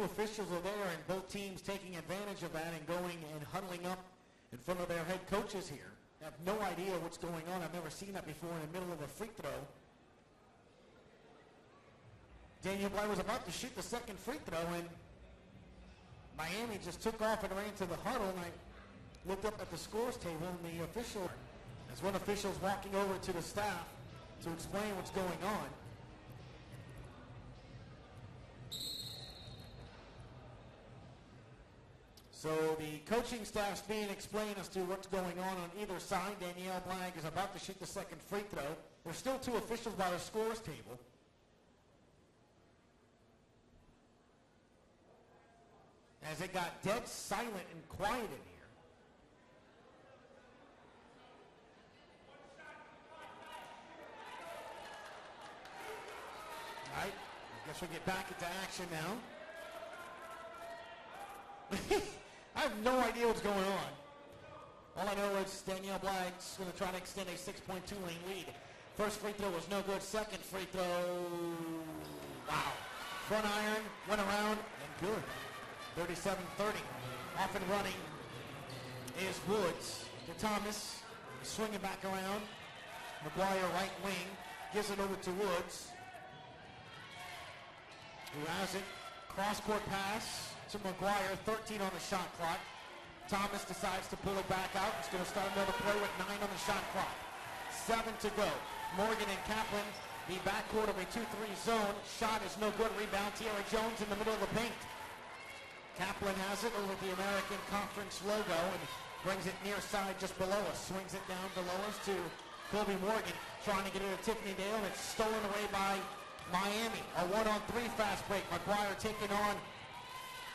officials are there, and both teams taking advantage of that and going and huddling up in front of their head coaches here. I have no idea what's going on. I've never seen that before in the middle of a free throw. Danielle Blagg was about to shoot the second free throw, and Miami just took off and ran to the huddle, and I looked up at the scores table, and the official, as one official's walking over to the staff to explain what's going on. So the coaching staff's being explained as to what's going on either side. Danielle Blagg is about to shoot the second free throw. There's still two officials by the scores table. As it got dead silent and quiet in here. All right, I guess we'll get back into action now. I have no idea what's going on. All I know is Danielle Blagg's going to try to extend a 6-point Tulane lead. First free throw was no good. Second free throw, wow. Front iron, went around, and good. 37-30. Off and running is Woods to Thomas. Swinging back around. McGuire right wing. Gives it over to Woods, who has it. Cross-court pass to McGuire. 13 on the shot clock. Thomas decides to pull it back out. He's going to start another play with 9 on the shot clock. 7 to go. Morgan and Kaplan, the backcourt of a 2-3 zone. Shot is no good. Rebound, Tierra Jones in the middle of the paint. Kaplan has it over the American Conference logo and brings it near side just below us. Swings it down below us to Kobe Morgan, trying to get it to Tiffany Dale, and it's stolen away by Miami. A 1-on-3 fast break. McGuire taking on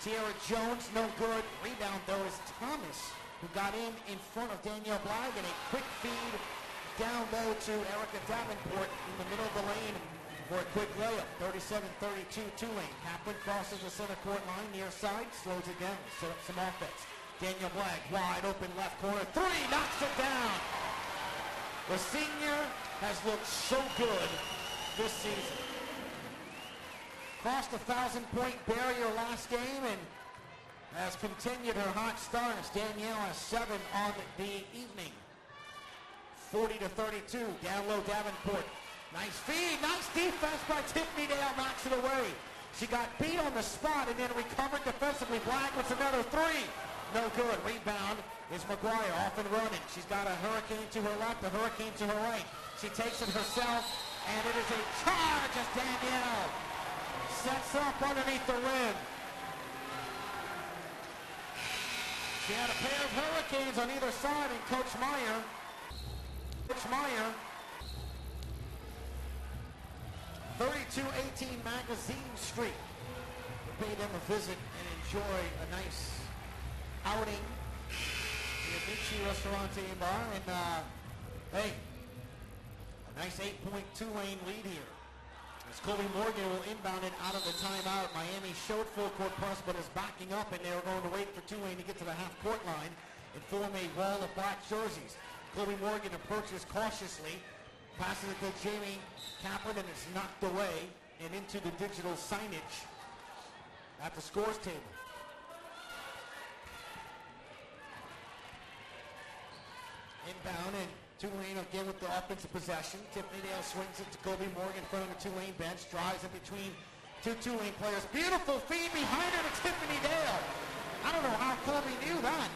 Tierra Jones, no good. Rebound, though, is Thomas who got in front of Danielle Blag, and a quick feed down low to Erica Davenport in the middle of the lane for a quick layup. 37-32 Tulane. Kaplan crosses the center court line near side, slows it down, set up some offense. Danielle Blag, wide open left corner, three, knocks it down. The senior has looked so good this season. Crossed the 1,000-point barrier last game and has continued her hot start as Danielle has 7 on the evening. 40-32, down low Davenport. Nice feed, nice defense by Tiffany Dale, knocks it away. She got beat on the spot and then recovered defensively. Black with another three. No good. Rebound is McGuire off and running. She's got a Hurricane to her left, a Hurricane to her right. She takes it herself, and it is a charge as Danielle sets up underneath the rim. She had a pair of Hurricanes on either side, and Coach Meyer, 32-18 Magazine Street. We'll pay them a visit and enjoy a nice outing in the Amici Ristorante and Bar. And, hey, a nice 8-point Tulane lead here. As Colby Morgan will inbound it out of the timeout. Miami showed full court press, but is backing up, and they're going to wait for Tulane to get to the half-court line and form a wall of black jerseys. Colby Morgan approaches cautiously, passes it to Jamie Kaplan, and it's knocked away and into the digital signage at the scores table. Inbound, and Tulane again with the offensive possession. Tiffany Dale swings it to Colby Morgan in front of the Tulane bench, drives in between two Tulane players. Beautiful feed behind her to Tiffany Dale. I don't know how Colby knew that.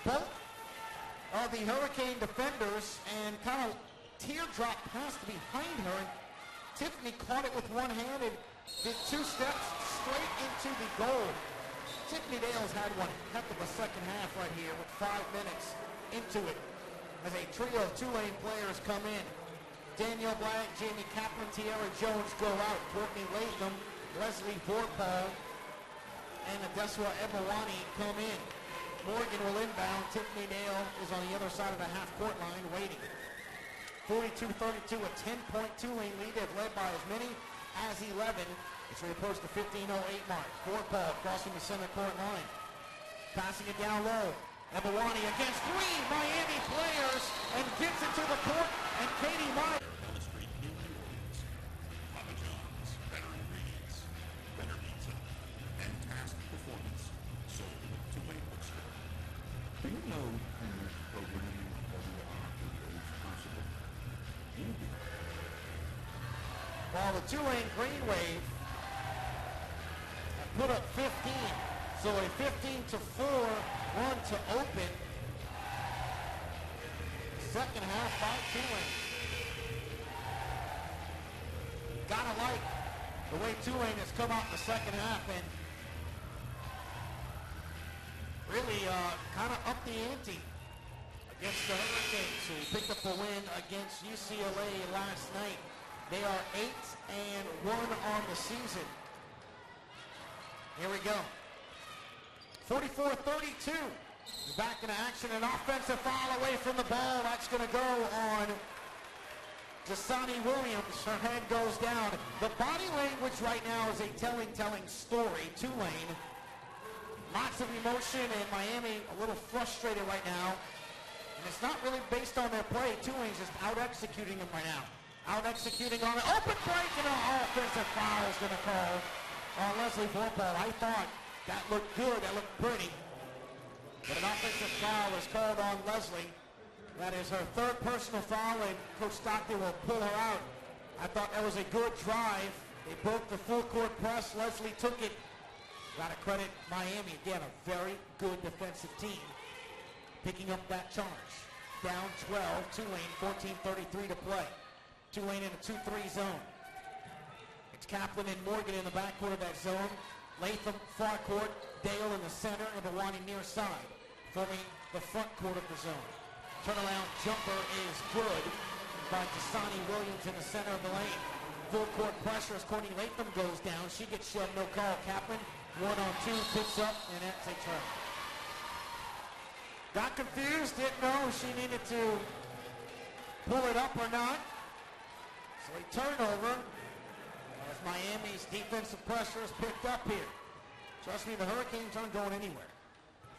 Both of the Hurricane defenders and kind of teardrop passed behind her. And Tiffany caught it with one hand and did 2 steps straight into the goal. Tiffany Dale's had one heck of a second half right here with 5 minutes into it as a trio of Tulane players come in. Danielle Blag, Jamie Kaplan, Tiara Jones go out. Courtney Latham, Leslie Vorpal, and Adeswa Ebawani come in. Morgan will inbound. Tiffany Dale is on the other side of the half-court line waiting. 42-32, a 10-point Tulane lead. They've led by as many as 11. It's we approach the 15:08 mark. Vorpal crossing the center court line. Passing it down low. Ebawani against 3 Miami players and gets it to the court, and Katie Meyer. Papa John's, better ingredients, better pizza, fantastic performance, sold to Tulane Bookstore. Do you know how much programming WR is possible? You do. While the Tulane Green Wave have put up 15, so a 15-4 run to open. Second half by Tulane. Gotta like the way Tulane has come out in the second half and really kind of up the ante against the Hurricanes, who picked up a win against UCLA last night. They are 8-1 on the season. Here we go. 44-32. Back into action. An offensive foul away from the ball. That's going to go on Dasani Williams. Her head goes down. The body language right now is a telling story. Tulane, lots of emotion, and Miami a little frustrated right now. And it's not really based on their play. Tulane's just out-executing them right now. Out-executing on an open break, and an offensive foul is going to call on Leslie Vorpal. I thought that looked good. That looked pretty. But an offensive foul is called on Leslie. That is her 3rd personal foul, and Coach Stockton will pull her out. I thought that was a good drive. They broke the full court press. Leslie took it. Got to credit Miami. Again, a very good defensive team picking up that charge. Down 12, Tulane, 14:33 to play. Tulane in a 2-3 zone. It's Kaplan and Morgan in the backcourt of that zone. Latham far court, Dale in the center, and Bawani near side, forming the front court of the zone. Turnaround jumper is good by Dasani Williams in the center of the lane. Full court pressure as Courtney Latham goes down. She gets shoved, no call. Kaplan, 1-on-2, picks up, and that's a try. Got confused, didn't know if she needed to pull it up or not. So a turnover as Miami's defensive pressure is picked up here. Trust me, the Hurricanes aren't going anywhere.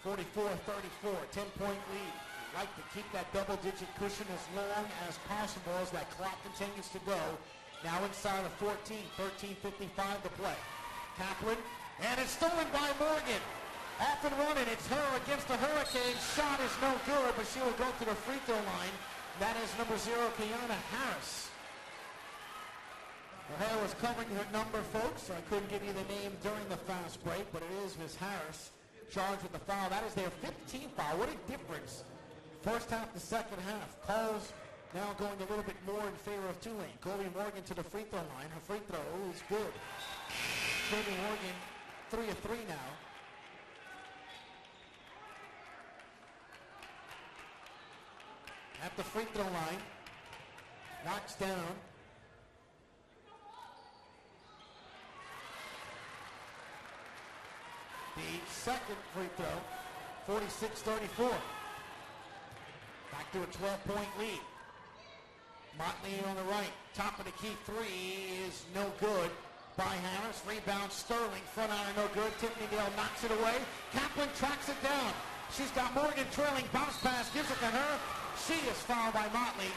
44-34, 10-point lead. Like to keep that double-digit cushion as long as possible as that clock continues to go. Now inside of 14, 13:55 to play. Kaplan, and it's stolen by Morgan. Off and running, it's her against the Hurricanes. Shot is no good, but she will go to the free throw line. That is number 0, Kiana Harris. Her hair was covering her number, folks, so I couldn't give you the name during the fast break, but it is Miss Harris charged with the foul. That is their 15th foul. What a difference. First half to second half. Calls now going a little bit more in favor of Tulane. Colby Morgan to the free throw line. Her free throw is good. Colby Morgan 3 of 3 now. At the free throw line. Knocks down. The second free throw. 46-34. Back to a 12-point lead. Motley on the right. Top of the key three is no good by Harris. Rebound Sterling. Front iron no good. Tiffany Dale knocks it away. Kaplan tracks it down. She's got Morgan trailing. Bounce pass. Gives it to her. She is fouled by Motley.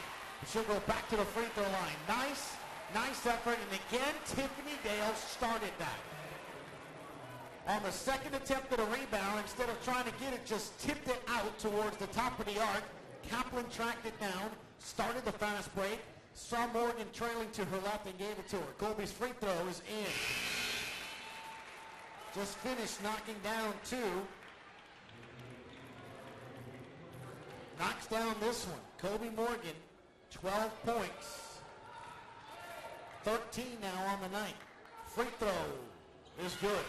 She'll go back to the free throw line. Nice effort. And again, Tiffany Dale started that. On the second attempt at a rebound, instead of trying to get it, just tipped it out towards the top of the arc. Kaplan tracked it down, started the fast break, saw Morgan trailing to her left and gave it to her. Colby's free throw is in. Just finished knocking down 2. Knocks down this one. Colby Morgan, 12 points. 13 now on the night. Free throw is good.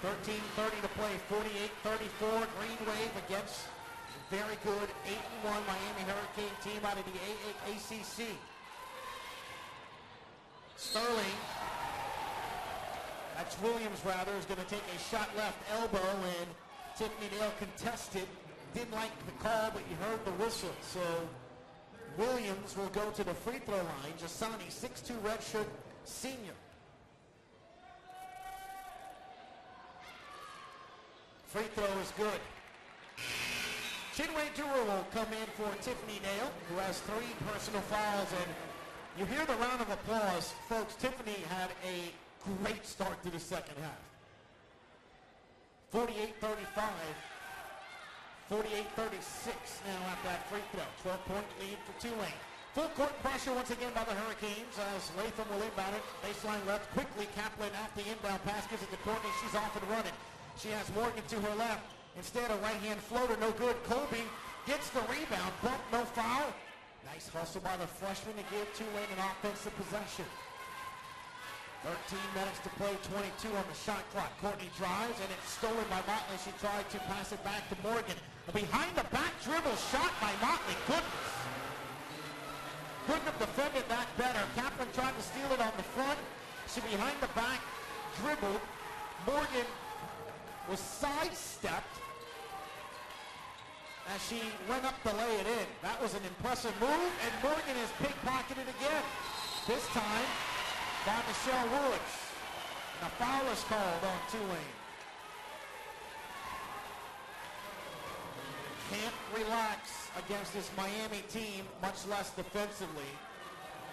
13:30 to play, 48-34. Green Wave against a very good 8-1 Miami Hurricane team out of the ACC. Sterling, that's Williams rather, is going to take a shot left elbow, and Tiffany Dale contested. Didn't like the call, but you heard the whistle. So Williams will go to the free throw line. Jasani, 6'2" redshirt senior. Free throw is good. Chinwe Dewar will come in for Tiffany Dale, who has 3 personal fouls. And you hear the round of applause. Folks, Tiffany had a great start to the second half. 48-35. 48-36 now at that free throw. 12-point lead for Tulane. Full court pressure once again by the Hurricanes as Latham will inbound it. Baseline left quickly. Kaplan at the inbound pass gives it to Courtney. She's off and running. She has Morgan to her left. Instead, a right-hand floater, no good. Colby gets the rebound. Bump, no foul. Nice hustle by the freshman to give Tulane an offensive possession. 13 minutes to play, 22 on the shot clock. Courtney drives, and it's stolen by Motley. She tried to pass it back to Morgan. A behind-the-back dribble shot by Motley. Goodness. Couldn't have defended that better. Kaplan tried to steal it on the front. She behind-the-back dribbled. Morgan was sidestepped as she went up to lay it in. That was an impressive move, and Morgan is pickpocketed again. This time by Michelle Woods. And a foul is called on Tulane. Can't relax against this Miami team, much less defensively.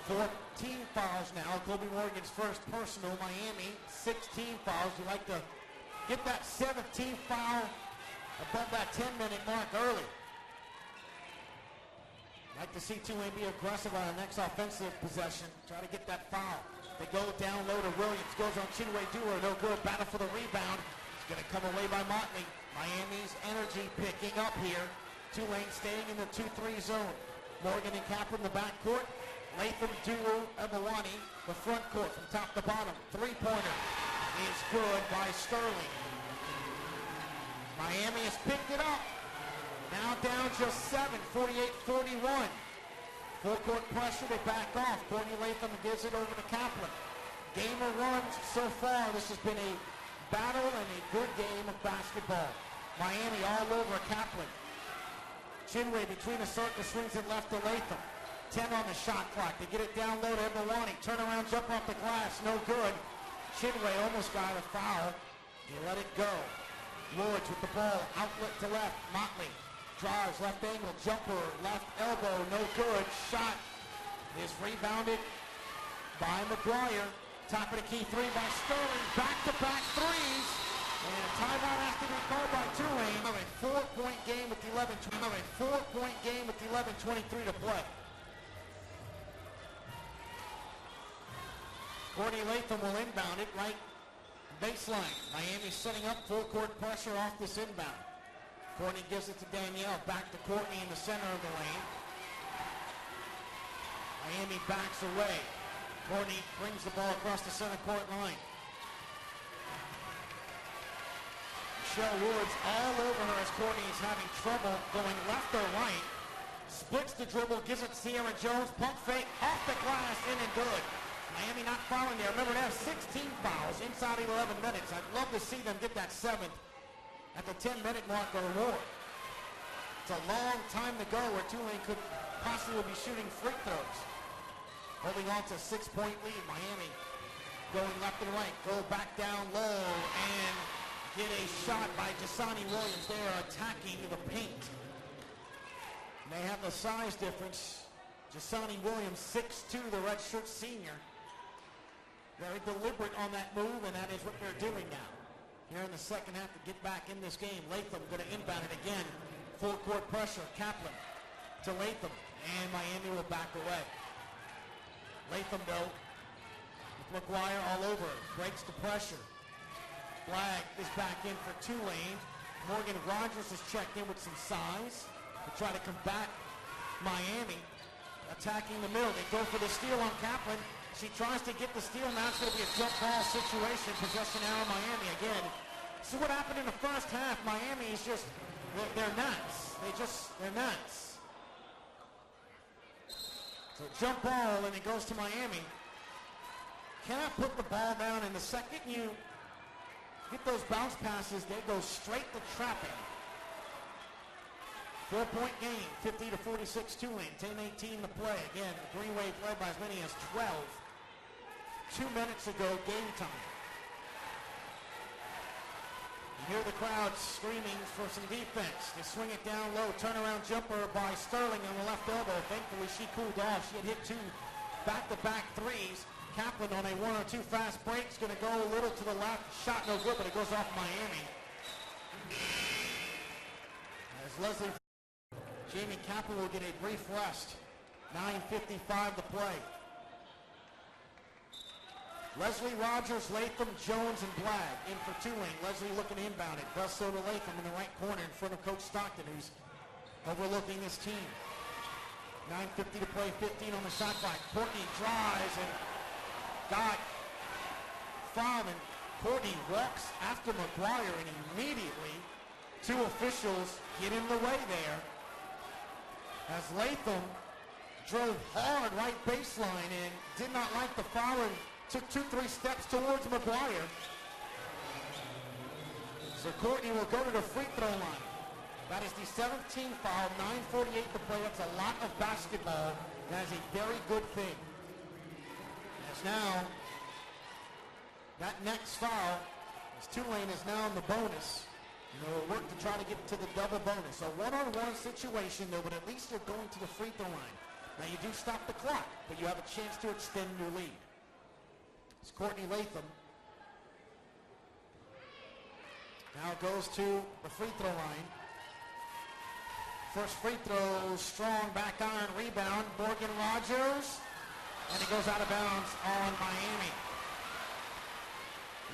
14 fouls now. Colby Morgan's first personal. Miami, 16 fouls. You like to get that 17th foul above that 10-minute mark early. Like to see Tulane be aggressive on the next offensive possession. Try to get that foul. They go down low to Williams. Goes on Chinwe Dewar. No good. Battle for the rebound. It's going to come away by Motley. Miami's energy picking up here. Tulane staying in the 2-3 zone. Morgan and Kaplan in the backcourt. Latham, Dewar, and Milani, the front court from top to bottom. Three-pointer is good by Sterling. Miami has picked it up. Now down just 7, 48-41. Full court pressure, they back off. Courtney Latham gives it over to Kaplan. Game of runs so far. This has been a battle and a good game of basketball. Miami all over Kaplan. Chinway between the circle, swings it left to Latham. 10 on the shot clock. They get it down low to Ebawani. Turnaround jump off the glass. No good. Chinway almost got a foul. He let it go. Woods with the ball. Outlet to left. Motley drives left angle. Jumper. Left elbow. No good. Shot is rebounded by McGuire. Top of the key three by Sterling. Back-to-back threes. And a timeout has to be called by Tulane. A 4-point game with 11:23 to play. Courtney Latham will inbound it right baseline. Miami setting up full court pressure off this inbound. Courtney gives it to Danielle. Back to Courtney in the center of the lane. Miami backs away. Courtney brings the ball across the center court line. Michelle Woods all over her as Courtney is having trouble going left or right. Splits the dribble, gives it to Sierra Jones. Pump fake, off the glass, in and good. Miami not fouling there. Remember, they have 16 fouls inside of 11 minutes. I'd love to see them get that 7th at the 10-minute mark or more. It's a long time to go where Tulane could possibly be shooting free throws. Holding on to a 6-point lead. Miami going left and right. Go back down low and get a shot by Jasani Williams. They are attacking the paint. They have the size difference. Jasani Williams, 6'2", the redshirt senior. Very deliberate on that move, and that is what they're doing now. Here in the second half to get back in this game. Latham going to inbound it again. Full court pressure. Kaplan to Latham, and Miami will back away. Latham, though, with McGuire all over it. Breaks the pressure. Flag is back in for Tulane. Morgan Rogers has checked in with some size to try to combat Miami. Attacking the middle. They go for the steal on Kaplan. She tries to get the steal. Now it's going to be a jump ball situation. Possession arrow Miami again. See what happened in the first half. Miami is just, they're nuts. They're nuts. So jump ball, and it goes to Miami. Cannot put the ball down. And the second you get those bounce passes, they go straight to trapping. 4-point game, 50-46 Tulane, 10-18 to play. Again, Green Wave led by as many as 12. 2 minutes ago, game time. You hear the crowd screaming for some defense. They swing it down low, turnaround jumper by Sterling on the left elbow. Thankfully, she cooled off. She had hit 2 back-to-back threes. Kaplan on a 1 or 2 fast breaks, going to go a little to the left. Shot no good, but it goes off Miami. As Jamie Kaplan will get a brief rest. 9:55 to play. Leslie Rogers, Latham, Jones, and Blagg in for Tulane. Leslie looking to inbound it. Does so to Latham in the right corner in front of Coach Stockton, who's overlooking this team. 9:50 to play, 15 on the shot clock. Courtney drives and got fouled, and Courtney walks after McGuire, and immediately 2 officials get in the way there. As Latham drove hard right baseline and did not like the foul and took 2-3 steps towards McGuire. So Courtney will go to the free throw line. That is the 17th foul, 9:48 to play. That's a lot of basketball. That is a very good thing. As now, that next foul, as Tulane is now in the bonus. They'll work to try to get to the double bonus. A one-on-one situation, though, but at least you're going to the free throw line. Now, you do stop the clock, but you have a chance to extend your lead. It's Courtney Latham. Now goes to the free throw line. First free throw, strong back iron rebound. Morgan Rogers, and it goes out of bounds on Miami.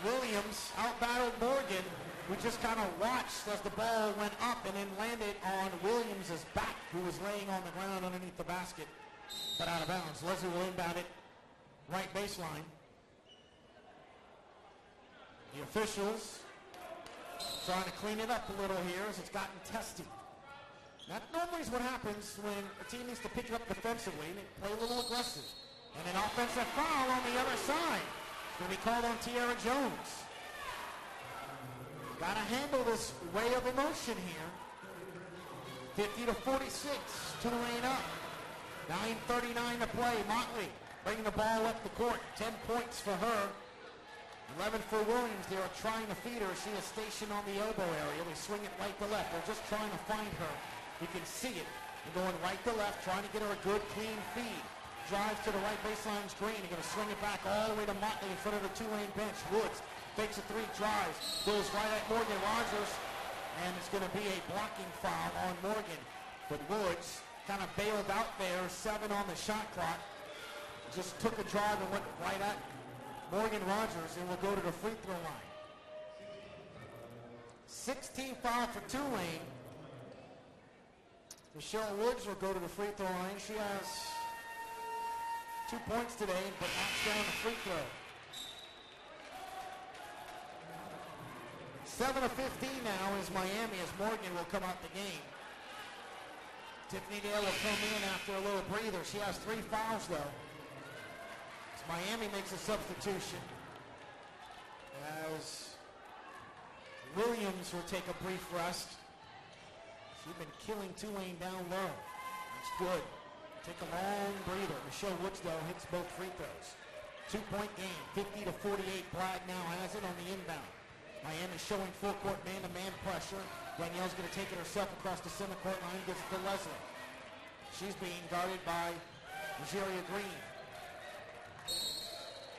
Williams out-battled Morgan. We just kind of watched as the ball went up and then landed on Williams' back, who was laying on the ground underneath the basket, but out of bounds. Leslie will inbound it right baseline. The officials trying to clean it up a little here as it's gotten testy. That normally is what happens when a team needs to pick it up defensively and they play a little aggressive. And an offensive foul on the other side. It's going to be called on Tierra Jones. Got to handle this wave of emotion here. 50-46. Tulane up. 9:39 to play. Motley bringing the ball up the court. 10 points for her. 11 for Williams. They are trying to feed her. She is stationed on the elbow area. They swing it right to left. They're just trying to find her. You can see it. They're going right to left, trying to get her a good, clean feed. Drives to the right baseline's green. They're going to swing it back all the way to Motley in front of the Tulane bench. Woods fakes a three, drives, goes right at Morgan Rogers, and it's going to be a blocking foul on Morgan. But Woods kind of bailed out there, 7 on the shot clock. Just took a drive and went right at Morgan Rogers, and will go to the free throw line. 16 foul for Tulane. Michelle Woods will go to the free throw line. She has 2 points today, but knocks down the free throw. 7-15 now is Miami as Morgan will come out the game. Tiffany Dale will come in after a little breather. She has 3 fouls though. As Miami makes a substitution. As Williams will take a brief rest. She's been killing Tulane down low. That's good. Take a long breather. Michelle Woods, though, hits both free throws. 2-point game, 50-48. Bragg now has it on the inbound. Miami showing full court man-to-man pressure. Danielle's going to take it herself across the center court line, gives it to Leslie. She's being guarded by Nigeria Green.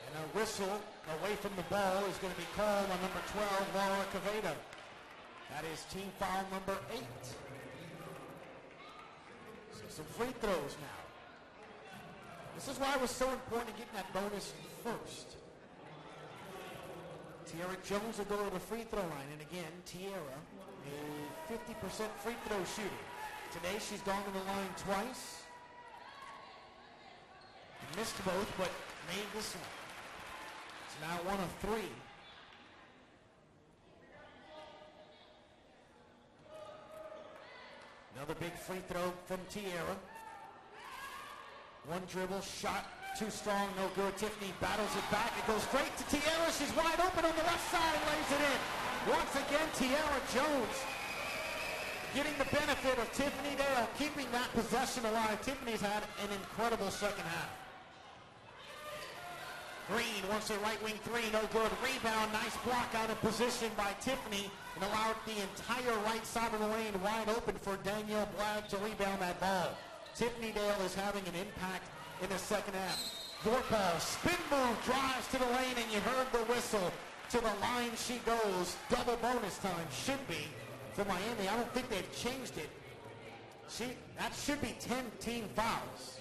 And a whistle away from the ball is going to be called on number 12, Laura Quevedo. That is team foul number 8. So some free throws now. This is why it was so important to get that bonus first. Tiara Jones will go to the free throw line. And again, Tiara, a 50% free throw shooter. Today she's gone to the line twice. Missed both, but made this one. It's now 1 of 3. Another big free throw from Tiara. One dribble, shot, too strong, no good. Tiffany battles it back. It goes straight to Tiara. She's wide open on the left side and lays it in. Once again, Tiara Jones getting the benefit of Tiffany Dale, keeping that possession alive. Tiffany's had an incredible second half. Green wants a right wing 3, no good. Rebound, nice block out of position by Tiffany and allowed the entire right side of the lane wide open for Danielle Bragg to rebound that ball. Tiffany Dale is having an impact in the second half. Vorpal, spin move, drives to the lane, and you heard the whistle. To the line she goes. Double bonus time should be for Miami. I don't think they've changed it. That should be 10 team fouls.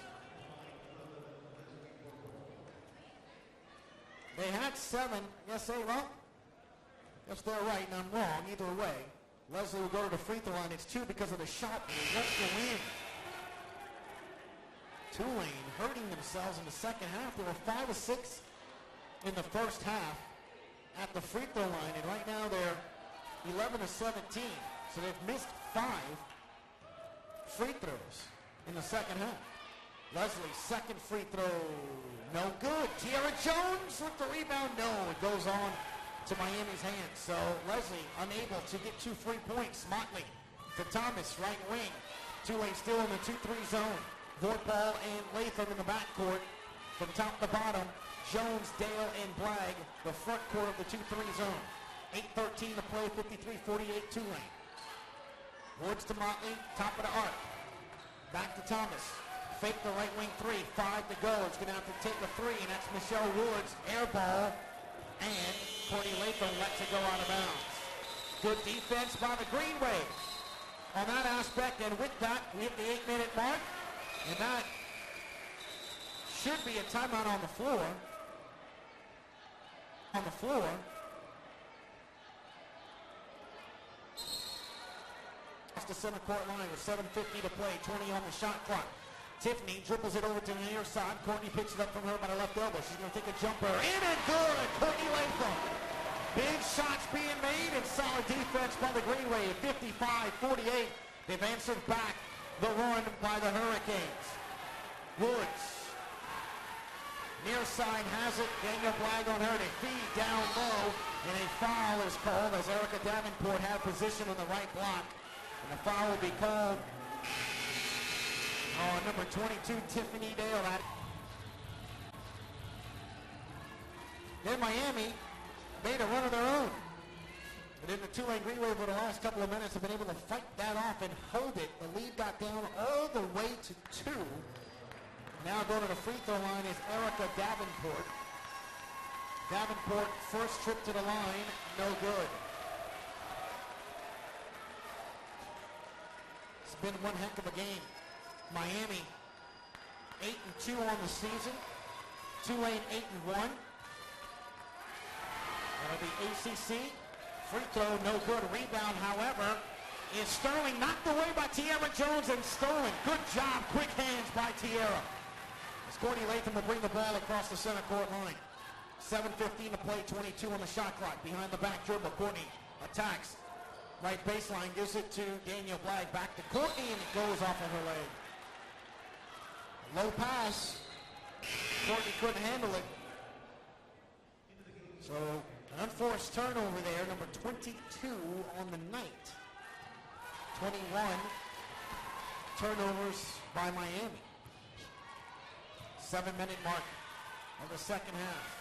They had 7. Yes, well, guess they're right and I'm wrong. Either way, Leslie will go to the free throw line. It's 2 because of the shot. They won't go in. Tulane hurting themselves in the second half. They were 5 of 6 in the first half at the free throw line, and right now they're 11 of 17. So they've missed 5 free throws in the second half. Leslie, second free throw, no good. Tiara Jones with the rebound, no. It goes on to Miami's hands. So Leslie unable to get 2 free points. Motley to Thomas, right wing. Tulane still in the 2-3 zone. Vorpal and Latham in the backcourt. From top to bottom, Jones, Dale, and Bragg, the front court of the 2-3 zone. 8:13 to play, 53-48 Tulane. Woods to Motley, top of the arc. Back to Thomas. Fake the right wing 3, 5 to go. It's going to have to take a 3, and that's Michelle Woods. Air ball, and Courtney Latham lets it go out of bounds. Good defense by the Green Wave on that aspect, and with that, we hit the 8-minute mark. And that should be a timeout on the floor. On the floor. That's the center court line with 7:50 to play, 20 on the shot clock. Tiffany dribbles it over to the near side. Courtney picks it up from her by the left elbow. She's going to take a jumper. In and good! Courtney Latham. Big shots being made and solid defense by the Green Wave. 55-48. They've answered back the run by the Hurricanes. Woods. Near side has it. Daniel Bragg on her. They feed down low. And a foul is called as Erica Davenport had position on the right block. And the foul will be called number 22, Tiffany Dale. Then Miami made a run of their own. But in the Tulane Greenway for the last couple of minutes have been able to fight that off and hold it. The lead got down all the way to 2. Now going to the free throw line is Erica Davenport. Davenport, first trip to the line, no good. It's been one heck of a game. Miami, 8-2 on the season. Tulane, 8-1. That'll be ACC. Free throw, no good. Rebound, however, is Sterling knocked away by Tiara Jones and stolen. Good job, quick hands by Tiara. As Courtney Latham will bring the ball across the center court line. 7:15 to play, 22 on the shot clock. Behind the back dribble, Courtney attacks. Right baseline, gives it to Daniel Blagg. Back to Courtney, and it goes off of her leg. Low pass. Courtney couldn't handle it. So, an unforced turnover there, number 22 on the night. 21 turnovers by Miami. 7-minute mark of the second half.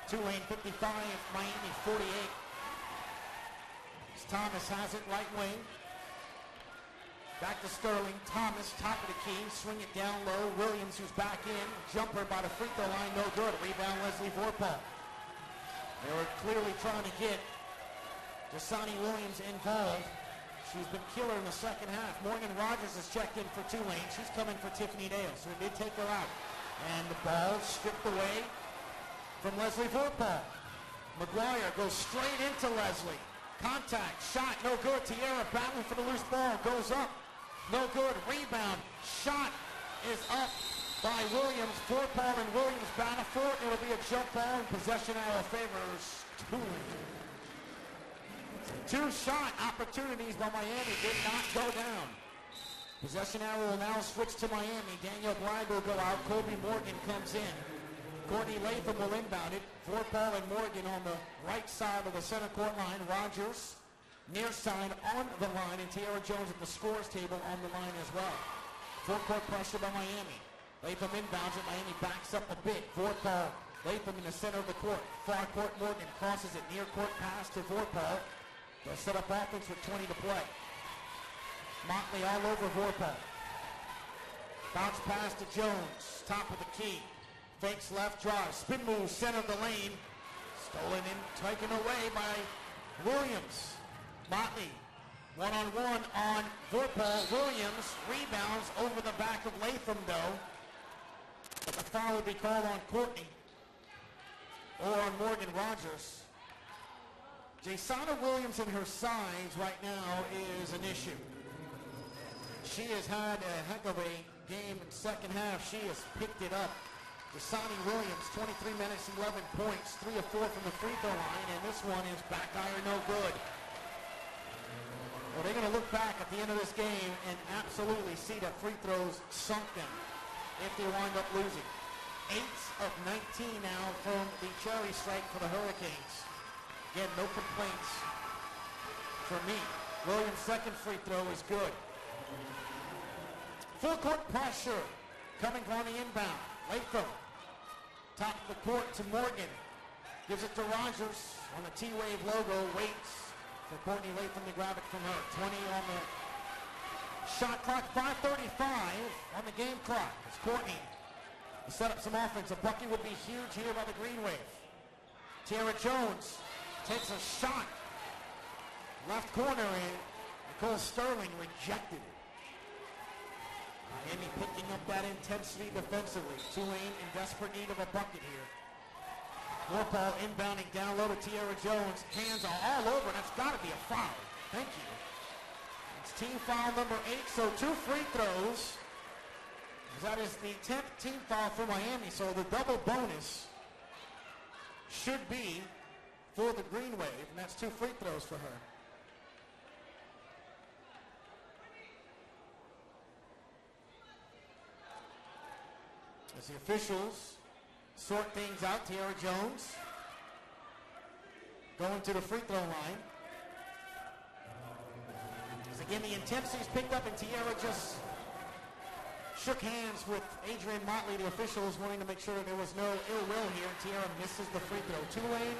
Tulane 55, Miami 48. As Thomas has it, right wing. Back to Sterling. Thomas, top of the key. Swing it down low. Williams, who's back in. Jumper by the free throw line, no good. Rebound, Leslie Vorpal. They were clearly trying to get Dasani Williams involved. She's been killer in the second half. Morgan Rogers has checked in for Tulane. She's coming for Tiffany Dale, so it did take her out. And the ball stripped away from Leslie Vorpal. McGuire goes straight into Leslie. Contact, shot, no good. Tiara battling for the loose ball, goes up. No good. Rebound. Shot is up by Williams. Vorpal and Williams battle for it. It'll be a jump ball, and possession arrow favors Tulane. 2 shot opportunities by Miami did not go down. Possession arrow will now switch to Miami. Daniel Blagg will go out. Kobe Morgan comes in. Courtney Latham will inbound it. Vorpal and Morgan on the right side of the center court line. Rogers near side on the line, and Tiara Jones at the scores table on the line as well. Full court pressure by Miami. Latham inbounds it. Miami backs up a bit. Vorpal, Latham in the center of the court. Far court, Morgan crosses it. Near court pass to Vorpal. They'll set up offense with 20 to play. Motley all over Vorpal. Bounce pass to Jones. Top of the key. Fakes left, drive. Spin move, center of the lane. Stolen and taken away by Williams. Motley, one-on-one on Vorpal. Williams rebounds over the back of Latham, though. But the foul would be called on Courtney or on Morgan Rogers. Jasana Williams and her size right now is an issue. She has had a heck of a game in the second half. She has picked it up. Dasani Williams, 23 minutes, 11 points, 3 of 4 from the free throw line, and this one is back iron, no good. Well, they're going to look back at the end of this game and absolutely see that free throws sunk them if they wind up losing. 8 of 19 now from the cherry strike for the Hurricanes. Again, no complaints from me. Williams' second free throw is good. Full court pressure coming on the inbound. Latham, top of the court to Morgan. Gives it to Rogers on the T-Wave logo. Waits for Courtney Latham to grab it from her. 20 on the shot clock. 5:35 on the game clock. It's Courtney to set up some offense. A bucket would be huge here by the Green Wave. Tiara Jones takes a shot. Left corner, and Nicole Sterling rejected it. Miami picking up that intensity defensively. Tulane in desperate need of a bucket here. Vorpal inbounding down low to Tiara Jones. Hands are all over. That's got to be a foul. Thank you. It's team foul number 8, so 2 free throws. That is the 10th team foul for Miami, so the double bonus should be for the Green Wave, and that's 2 free throws for her. As the officials sort things out, Tiara Jones going to the free throw line. As the in the intensities picked up, and Tierra just shook hands with Adrian Motley, the officials, wanting to make sure that there was no ill will here. Tierra misses the free throw. Tulane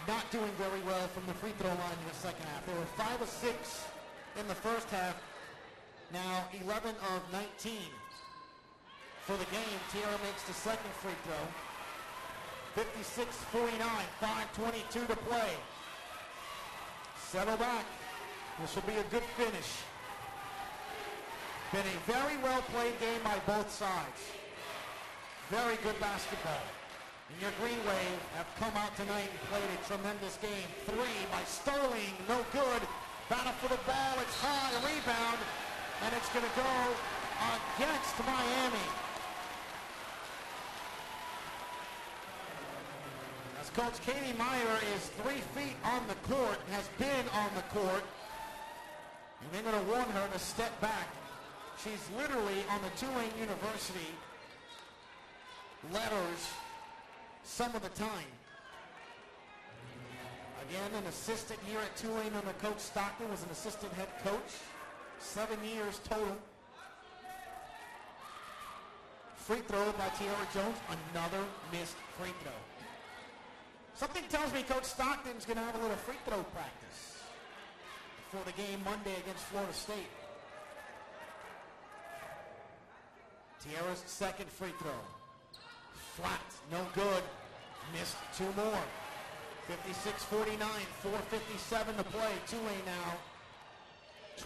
not doing very well from the free throw line in the second half. They were 5 of 6 in the first half. Now 11 of 19 for the game. Tierra makes the second free throw. 56-49, 5:22 to play. Settle back. This will be a good finish. Been a very well played game by both sides. Very good basketball. And your Green Wave have come out tonight and played a tremendous game. 3 by Sterling, no good. Battle for the ball, it's high, rebound, and it's going to go against Miami. As Coach Katie Meyer is 3 feet on the court, has been on the court, and they're going to warn her to step back. She's literally on the Tulane University letters some of the time. Again, an assistant here at Tulane under Coach Stockton, was an assistant head coach. 7 years total. Free throw by Tierra Jones, another missed free throw. Something tells me Coach Stockton's going to have a little free throw practice before the game Monday against Florida State. Tierra's second free throw. Flat, no good. Missed 2 more. 56-49, 4:57 to play. Tulane now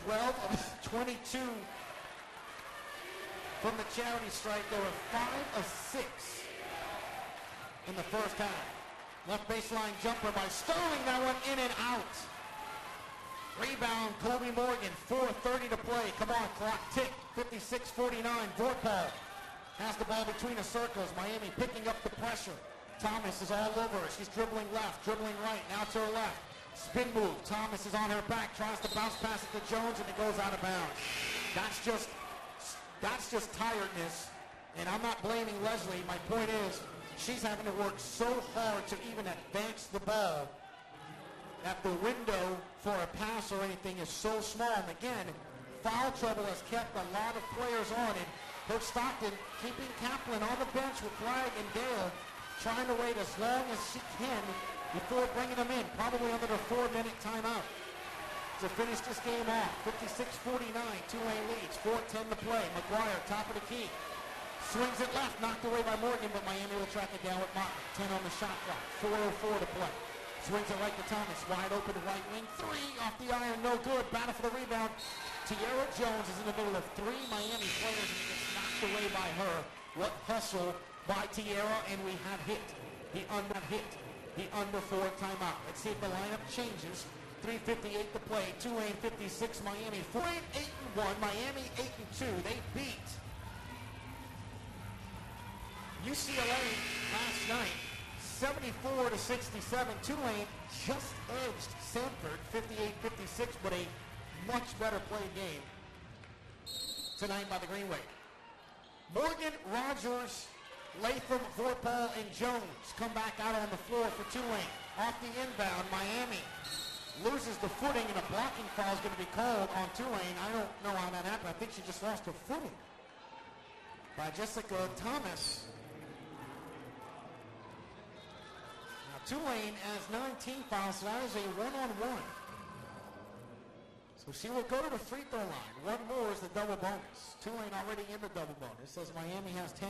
12 of 22 from the charity strike. They were 5 of 6 in the first half. Left baseline jumper by Sterling. That one in and out. Rebound, Colby Morgan. 4:30 to play. Come on, clock tick. 56-49. Vorpal has the ball between the circles. Miami picking up the pressure. Thomas is all over her. She's dribbling left, dribbling right. Now to her left. Spin move. Thomas is on her back. Tries to bounce pass it to Jones, and it goes out of bounds. That's just tiredness. And I'm not blaming Leslie. My point is, she's having to work so hard to even advance the ball that the window for a pass or anything is so small. And again, foul trouble has kept a lot of players on it. Coach Stockton keeping Kaplan on the bench with Bragg and Dale, trying to wait as long as she can before bringing them in, probably under the 4-minute timeout to finish this game off. 56-49, Tulane leads, 4:10 to play. McGuire, top of the key. Swings it left, knocked away by Morgan, but Miami will track it down with Motley. 10 on the shot clock, 4:04 to play. Swings it right to Thomas, wide open to right wing. 3 off the iron, no good. Battle for the rebound. Tierra Jones is in the middle of 3 Miami players, and he gets knocked away by her. What hustle by Tierra, and we have hit. The under 4 timeout. Let's see if the lineup changes. 3:58 to play. Tulane 56, Miami 4. 8-1, Miami 8-2. They beat UCLA last night, 74-67. Tulane just edged Sanford 58-56, but a much better played game tonight by the Green Wave. Morgan, Rogers, Latham, Vorpal, and Jones come back out on the floor for Tulane. Off the inbound, Miami loses the footing, and a blocking foul is going to be called on Tulane. I don't know how that happened. I think she just lost her footing by Jessica Thomas. Now Tulane has 19 fouls, so that is a 1-on-1. So she will go to the free throw line. One more is the double bonus. Tulane already in the double bonus. Says Miami has 10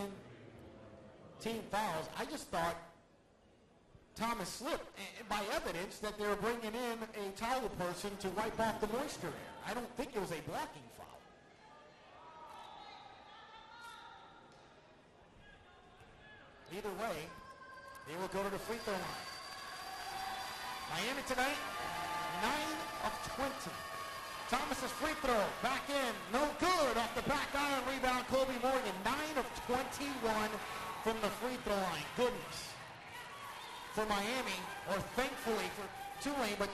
team fouls. I just thought Thomas slipped by evidence that they were bringing in a towel person to wipe off the moisture there. I don't think it was a blocking foul. Either way, they will go to the free throw line. Miami tonight, 9 of 20. Thomas's free throw, back in, no good. Off the back iron, rebound, Colby Morgan. 9 of 21 from the free throw line. Goodness for Miami, or thankfully for Tulane, but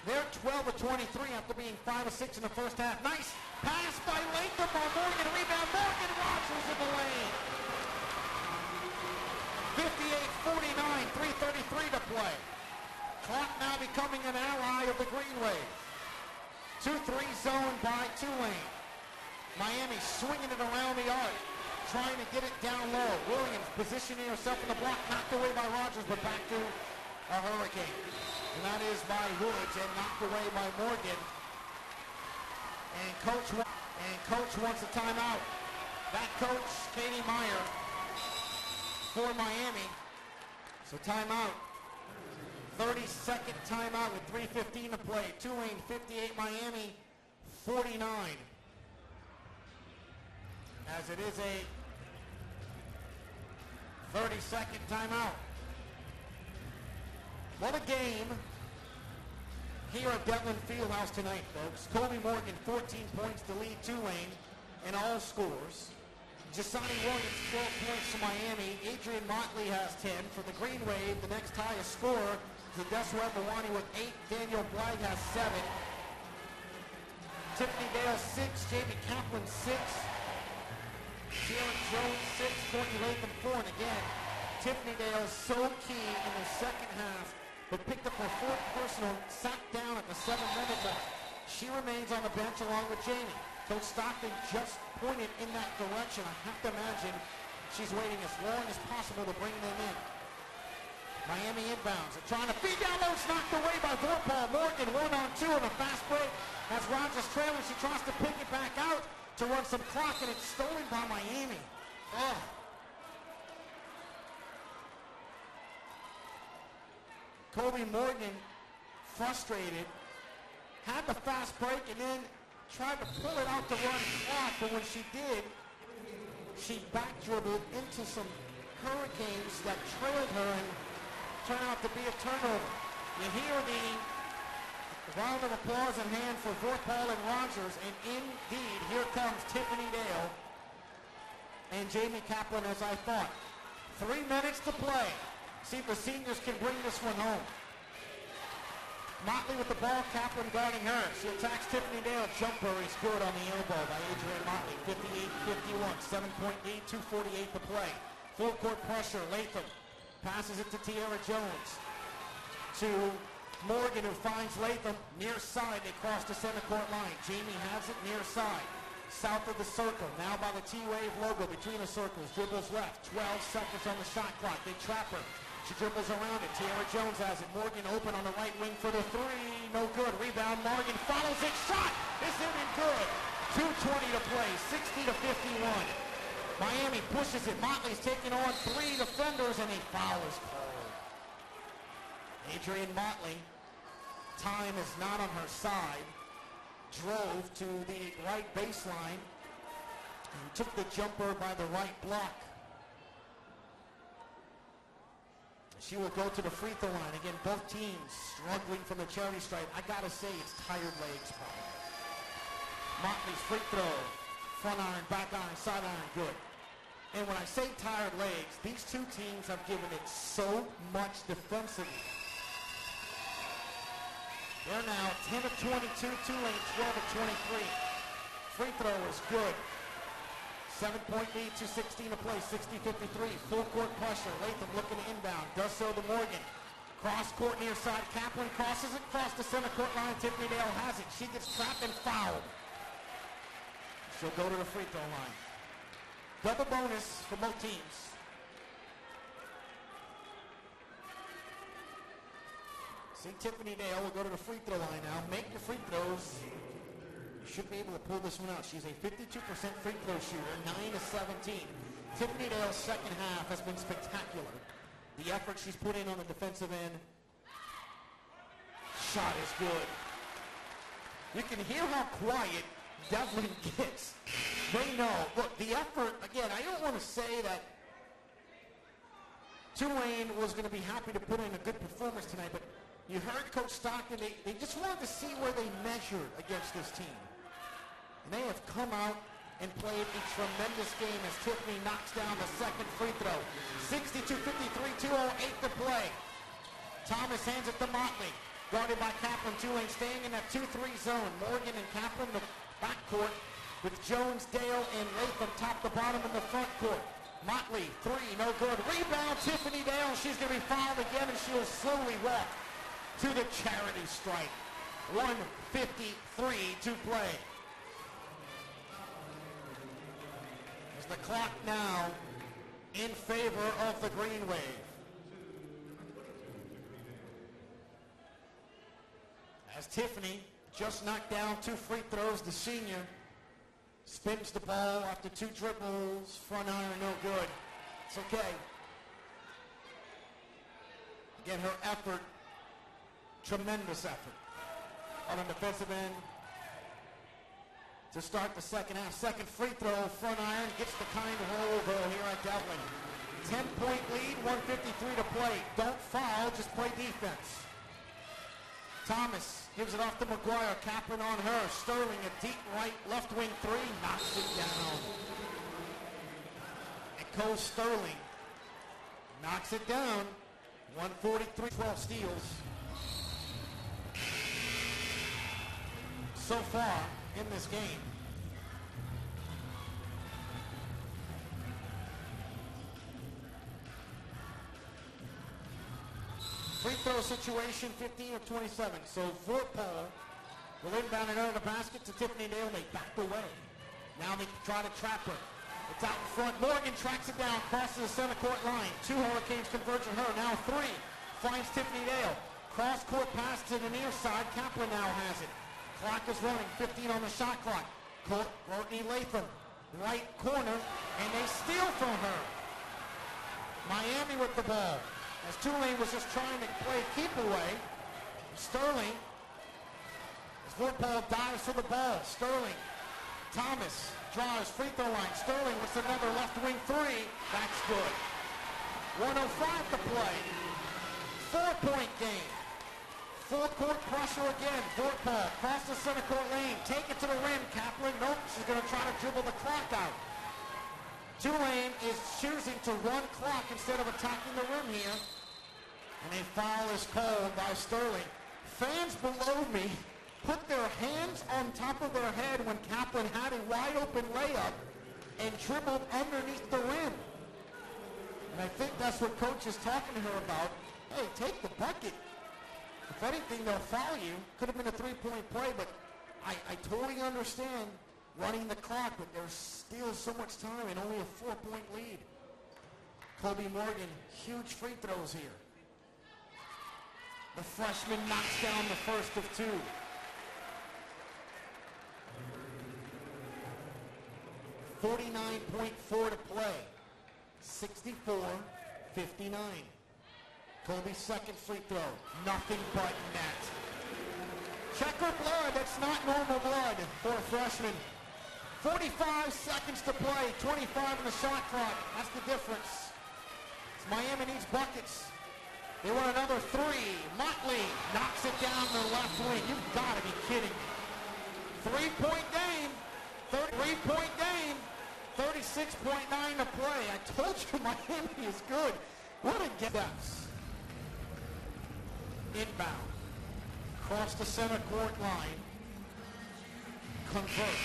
they're 12 of 23 after being 5 of 6 in the first half. Nice pass by Latham on Morgan, rebound, Morgan, Rogers in the lane. 58-49, 3:33 to play. Clock now becoming an ally of the Green Wave. 2-3 zone by Tulane. Miami swinging it around the arc, trying to get it down low. Williams positioning herself in the block, knocked away by Rogers, but back to a hurricane. And that is by Woods and knocked away by Morgan. And coach wants a timeout. That coach, Katie Meyer, for Miami. So timeout. 30-second timeout with 3:15 to play. Tulane 58, Miami 49. As it is a 30-second timeout. What a game here at Devlin Fieldhouse tonight, folks. Colby Morgan, 14 points to lead Tulane in all scores. Jasani Williams, 12 points for Miami. Adrian Motley has 10. For the Green Wave, the next highest scorer is Desiree Bawani with 8. Daniel Blythe has 7. Tiffany Dale, 6. Jamie Kaplan, 6. Jalen Jones, 6. Courtney Latham, 4. And again, Tiffany Dale so key in the second half, but picked up her fourth personal, sat down at the 7-minute mark. She remains on the bench along with Jamie. Coach Stockton just pointed in that direction. I have to imagine she's waiting as long as possible to bring them in. Miami inbounds. They're trying to feed down low. It's knocked away by Vorpal. Morgan 1-on-2 on a fast break. As Rogers trailing, she tries to pick it back out to run some clock, and it's stolen by Miami. Oh. Colby Morgan, frustrated, had the fast break and then tried to pull it out to run clock, but when she did, she back dribbled into some Hurricanes that trailed her and turned out to be a turnover. You hear the round of applause in hand for Vorpal and Rogers, and indeed, here comes Tiffany Dale and Jamie Kaplan, as I thought. 3 minutes to play. See if the seniors can bring this one home. Motley with the ball, Kaplan guarding her. She attacks Tiffany Dale. Jumper is good on the elbow by Adrian Motley. 58-51, 7-point lead, 2:48 to play. Full court pressure, Latham passes it to Tiara Jones. To Morgan, who finds Latham near side. They cross the center court line. Jamie has it near side. South of the circle, now by the T-Wave logo between the circles. Dribbles left, 12 seconds on the shot clock. They trap her. She dribbles around it. Tiara Jones has it. Morgan open on the right wing for the three. No good. Rebound. Morgan follows it. Shot is in and good. 2:20 to play. 60-51. Miami pushes it. Motley's taking on 3 defenders, and a foul is called. Adrian Motley, time is not on her side. Drove to the right baseline and took the jumper by the right block. She will go to the free throw line. Again, both teams struggling from the charity stripe. I gotta say, it's tired legs probably. Motley's free throw. Front iron, back iron, side iron, good. And when I say tired legs, these two teams have given it so much defensively. They're now 10 of 22, Tulane 12 of 23. Free throw is good. 7-point lead, 2:16 to play, 60-53. Full court pressure. Latham looking to inbound. Does so to Morgan. Cross court near side. Kaplan crosses it, across the center court line. Tiffany Dale has it. She gets trapped and fouled. She'll go to the free throw line. Double bonus for both teams. See, Tiffany Dale will go to the free throw line now. Make your free throws. You should be able to pull this one out. She's a 52% free throw shooter, 9 of 17. Tiffany Dale's second half has been spectacular. The effort she's put in on the defensive end. Shot is good. You can hear how quiet Devlin gets. They know. Look, the effort, again, I don't want to say that Tulane was going to be happy to put in a good performance tonight, but you heard Coach Stockton, they just wanted to see where they measured against this team. And they have come out and played a tremendous game as Tiffany knocks down the second free throw. 62-53, 2:08 to play. Thomas hands it to Motley. Guarded by Kaplan. Tulane staying in that 2-3 zone. Morgan and Kaplan, the backcourt, with Jones, Dale, and Latham top to bottom in the front court. Motley, 3, no good. Rebound, Tiffany Dale. She's going to be fouled again, and she will slowly walk to the charity stripe. 1:53 to play. As the clock now in favor of the Green Wave. As Tiffany just knocked down 2 free throws, the senior spins the ball after 2 dribbles, front iron, no good. It's okay. Again, her effort, tremendous effort on the defensive end to start the second half. Second free throw, front iron, gets the kind of hole though here at Devlin. 10-point lead, 1:53 to play. Don't foul, just play defense. Thomas gives it off to McGuire. Kaplan on her. Sterling, a deep right, left wing 3, knocks it down. And Cole Sterling knocks it down. 143, 12 steals. So far in this game. Free throw situation, 15 of 27. So Vorpal will inbound it under the basket to Tiffany Dale. They backed away. Now they try to trap her. It's out in front. Morgan tracks it down, crosses the center court line. 2 Hurricanes converge on her. Now 3. Finds Tiffany Dale. Cross court pass to the near side. Kaplan now has it. Clock is running. 15 on the shot clock. Courtney Latham, right corner, and they steal from her. Miami with the ball. As Tulane was just trying to play keep away. Sterling, as Vorpal dives for the ball. Sterling, Thomas draws free throw line. Sterling with another left wing 3. That's good. 1:05 to play. 4-point game. Full court pressure again. Vorpal across the center court lane. Take it to the rim. Kaplan, nope, she's going to try to dribble the clock out. Tulane is choosing to run clock instead of attacking the rim here. And a foul is called by Sterling. Fans below me put their hands on top of their head when Kaplan had a wide open layup and dribbled underneath the rim. And I think that's what Coach is talking to her about. Hey, take the bucket. If anything, they'll foul you. Could have been a 3-point play, but I totally understand running the clock, but there's still so much time and only a 4-point lead. Kobe Morgan, huge free throws here. The freshman knocks down the first of 2. .4 to play. 64-59. Kobe's second free throw. Nothing but net. Checker blood. That's not normal blood for a freshman. 45 seconds to play. 25 in the shot clock. That's the difference. Miami needs buckets. They want another 3. Motley knocks it down the left wing. You've got to be kidding me. 3-point game. 3-point game. 36.9 to play. I told you Miami is good. What a guess. Inbound. Across the center court line. Convert.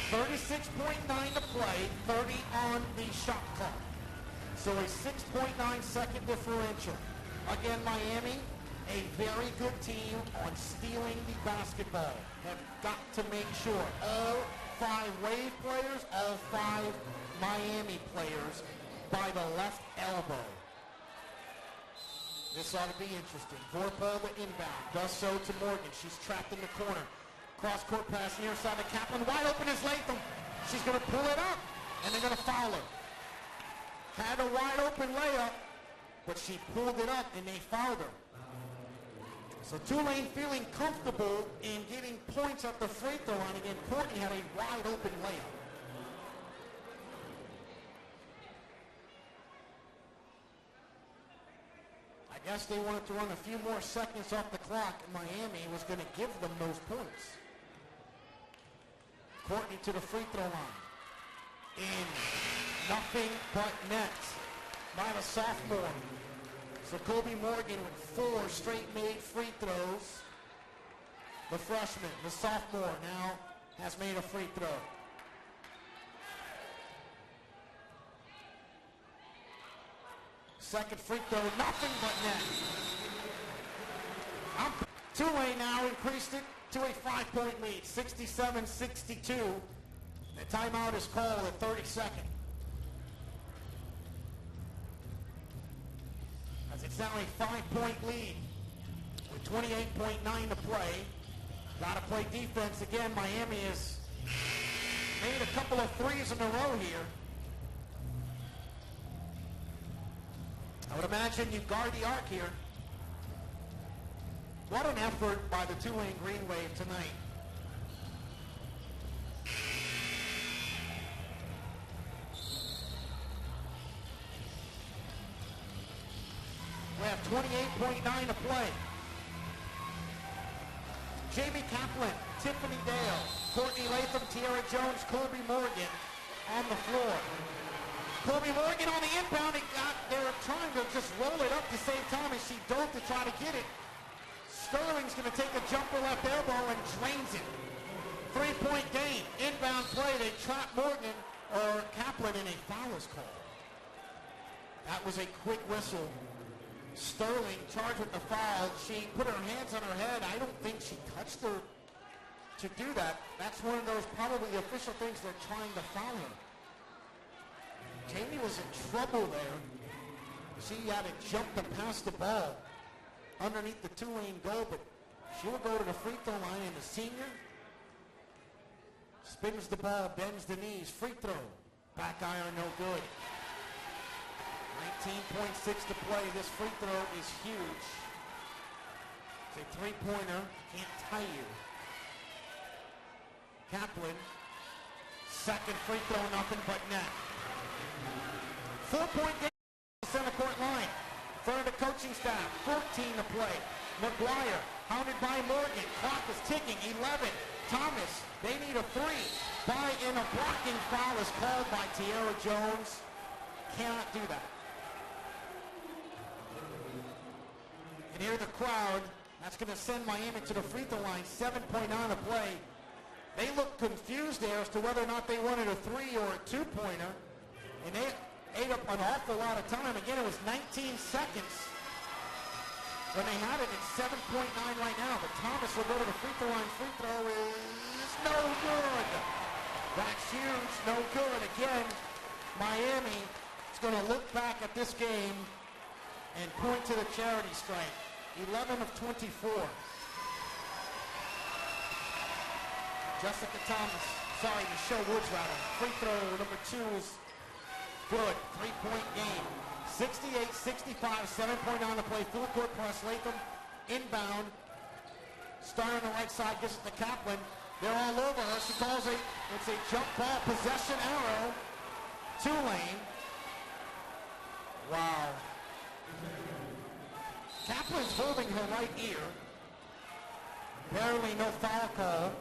36.9 to play. 30 on the shot clock. So a 6.9 second differential. Again, Miami, a very good team on stealing the basketball. Have got to make sure all 5 Wave players, all 5 Miami players by the left elbow. This ought to be interesting. Vorpal the inbound. Does so to Morgan. She's trapped in the corner. Cross-court pass near side to Kaplan. Wide open is Latham. She's going to pull it up, and they're going to foul her. Had a wide open layup, but she pulled it up, and they fouled her. So Tulane feeling comfortable in getting points at the free throw line. Again, Courtney had a wide open layup. I guess they wanted to run a few more seconds off the clock, and Miami was going to give them those points. Courtney to the free throw line. In. Nothing but net by the sophomore. So Kobe Morgan with 4 straight made free throws. The freshman, the sophomore, now has made a free throw. Second free throw, nothing but net. Tulane now increased it to a 5-point lead, 67-62. The timeout is called at 32nd. As it's now a 5-point lead with 28.9 to play. Got to play defense again. Miami has made a couple of threes in a row here. I would imagine you guard the arc here. What an effort by the Tulane Green Wave tonight. We have 28.9 to play. Jamie Kaplan, Tiffany Dale, Courtney Latham, Tiara Jones, Colby Morgan on the floor. Colby Morgan on the inbound. They were trying to just roll it up to save time, and she dove to try to get it. Sterling's going to take a jumper left elbow and drains it. 3-point game. Inbound play. They trap Morgan or Kaplan, and a foul is called. That was a quick whistle. Sterling charged with the foul. She put her hands on her head. I don't think she touched her to do that. That's one of those probably official things they're trying to foul her. Jamie was in trouble there. She had to jump and pass the ball underneath the Tulane goal, but she'll go to the free throw line, and the senior spins the ball, bends the knees, free throw. Back iron, no good. 19.6 to play. This free throw is huge. It's a three-pointer. Can't tie you. Kaplan, second free throw, nothing but net. 4-point game on the center court line. In front of the coaching staff, 14 to play. McGuire, hounded by Morgan. Clock is ticking, 11. Thomas, they need a three. And a blocking foul is called by Tiara Jones. Cannot do that. And here the crowd, that's going to send Miami to the free throw line, 7.9 to play. They looked confused there as to whether or not they wanted a three or a two-pointer. And they ate up an awful lot of time. Again, it was 19 seconds when they had it. It's 7.9 right now. But Thomas will go to the free throw line. Free throw is no good. That's huge, no good. Again, Miami is going to look back at this game and point to the charity strike. 11 of 24. Jessica Thomas, Michelle Woods rather. Free throw number 2 is good. 3-point game. 68-65, 7.9 to play. Full court press. Latham inbound. Start on the right side, gives it to Kaplan. They're all over her. She calls it's a jump ball possession arrow. Tulane. Wow. Kaplan's holding her right ear. Apparently no foul call.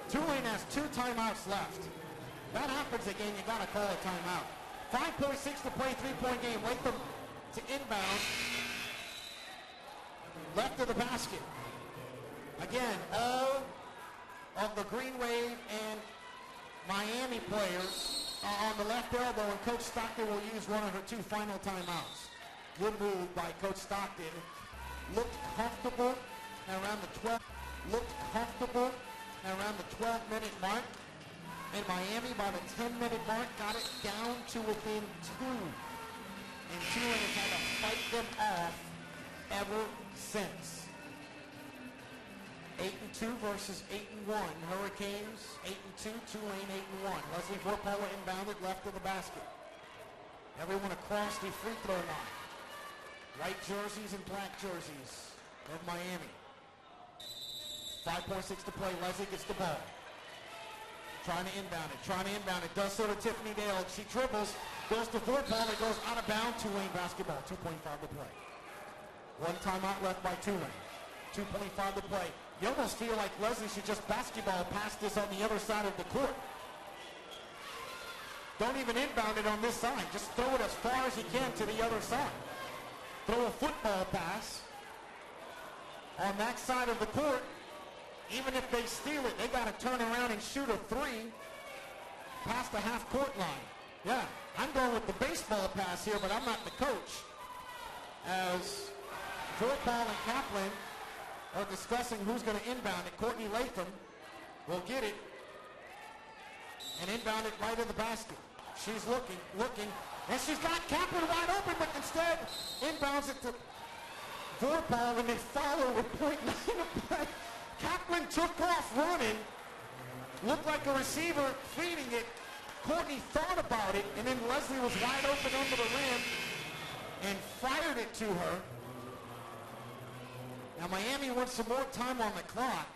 Tulane has 2 timeouts left. That happens again, you gotta call a timeout. 5.6 to play, 3-point game. Latham to inbound. Left of the basket. Again, all of the Green Wave and Miami players are on the left elbow, and Coach Stockton will use one of her 2 final timeouts. Good move by Coach Stockton. Looked comfortable around the 12-minute mark. And Miami, by the 10-minute mark, got it down to within 2. And Tulane has had to fight them off ever since. 8-2 versus 8-1. Hurricanes 8-2, Tulane 8-1. Leslie Vorpala inbounded left of the basket. Everyone across the free throw line. White jerseys and black jerseys of Miami. 5.6 to play. Leslie gets the ball. Trying to inbound it. Does so to Tiffany Dale. She dribbles, goes to Vorpala, and goes out of bounds. Tulane basketball. 2.5 to play. 1 timeout left by Tulane. 2.5 to play. You almost feel like Leslie should just basketball pass this on the other side of the court. Don't even inbound it on this side. Just throw it as far as you can to the other side. Throw a football pass on that side of the court. Even if they steal it, they got to turn around and shoot a 3 past the half-court line. Yeah, I'm going with the baseball pass here, but I'm not the coach. As Vorpal and Kaplan are discussing who's going to inbound it. Courtney Latham will get it and inbound it right in the basket. She's looking, and she's got Kaplan wide open, but instead inbounds it to Vorpal, and they follow with .9 to play. Kaplan took off running, looked like a receiver feeding it. Courtney thought about it, and then Leslie was wide open under the rim and fired it to her. Now Miami wants some more time on the clock.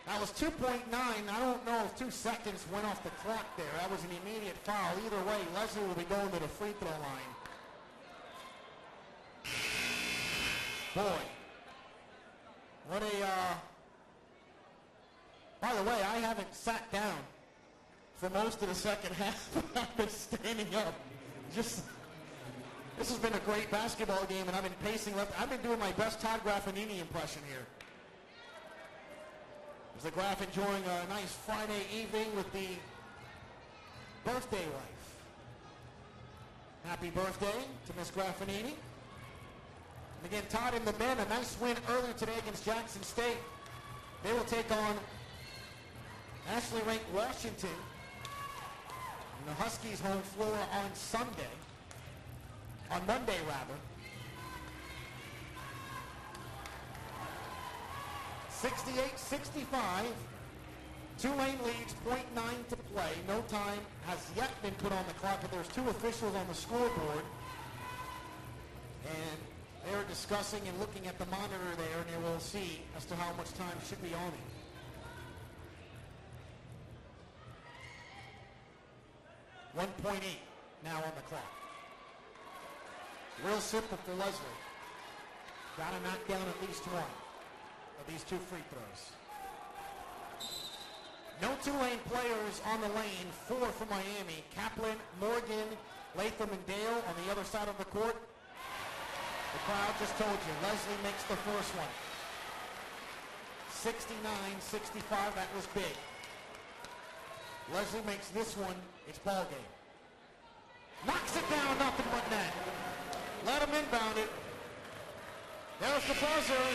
That was 2.9. I don't know if 2 seconds went off the clock there. That was an immediate foul. Either way, Leslie will be going to the free throw line. Boy. What a, by the way, I haven't sat down for most of the second half. I've been standing up. This has been a great basketball game, and I've been pacing left. I've been doing my best Todd Graffinini impression here. As the Graf enjoying a nice Friday evening with the birthday wife. Happy birthday to Miss Graffinini. And again, Todd and the men, a nice win earlier today against Jackson State. They will take on nationally ranked Washington in the Huskies' home floor on Sunday. On Monday, rather. 68-65. Tulane leads, .9 to play. No time has yet been put on the clock, but there's 2 officials on the scoreboard. And they're discussing and looking at the monitor there, and they will see as to how much time should be on it. .8 now on the clock. Real simple for Leslie. Got to knock down at least one of these 2 free throws. No Tulane players on the lane. 4 for Miami. Kaplan, Morgan, Latham, and Dale on the other side of the court. The crowd just told you. Leslie makes the first one. 69-65. That was big. Leslie makes this one. It's ball game. Knocks it down. Nothing but net. Let him inbound it. There's the buzzer.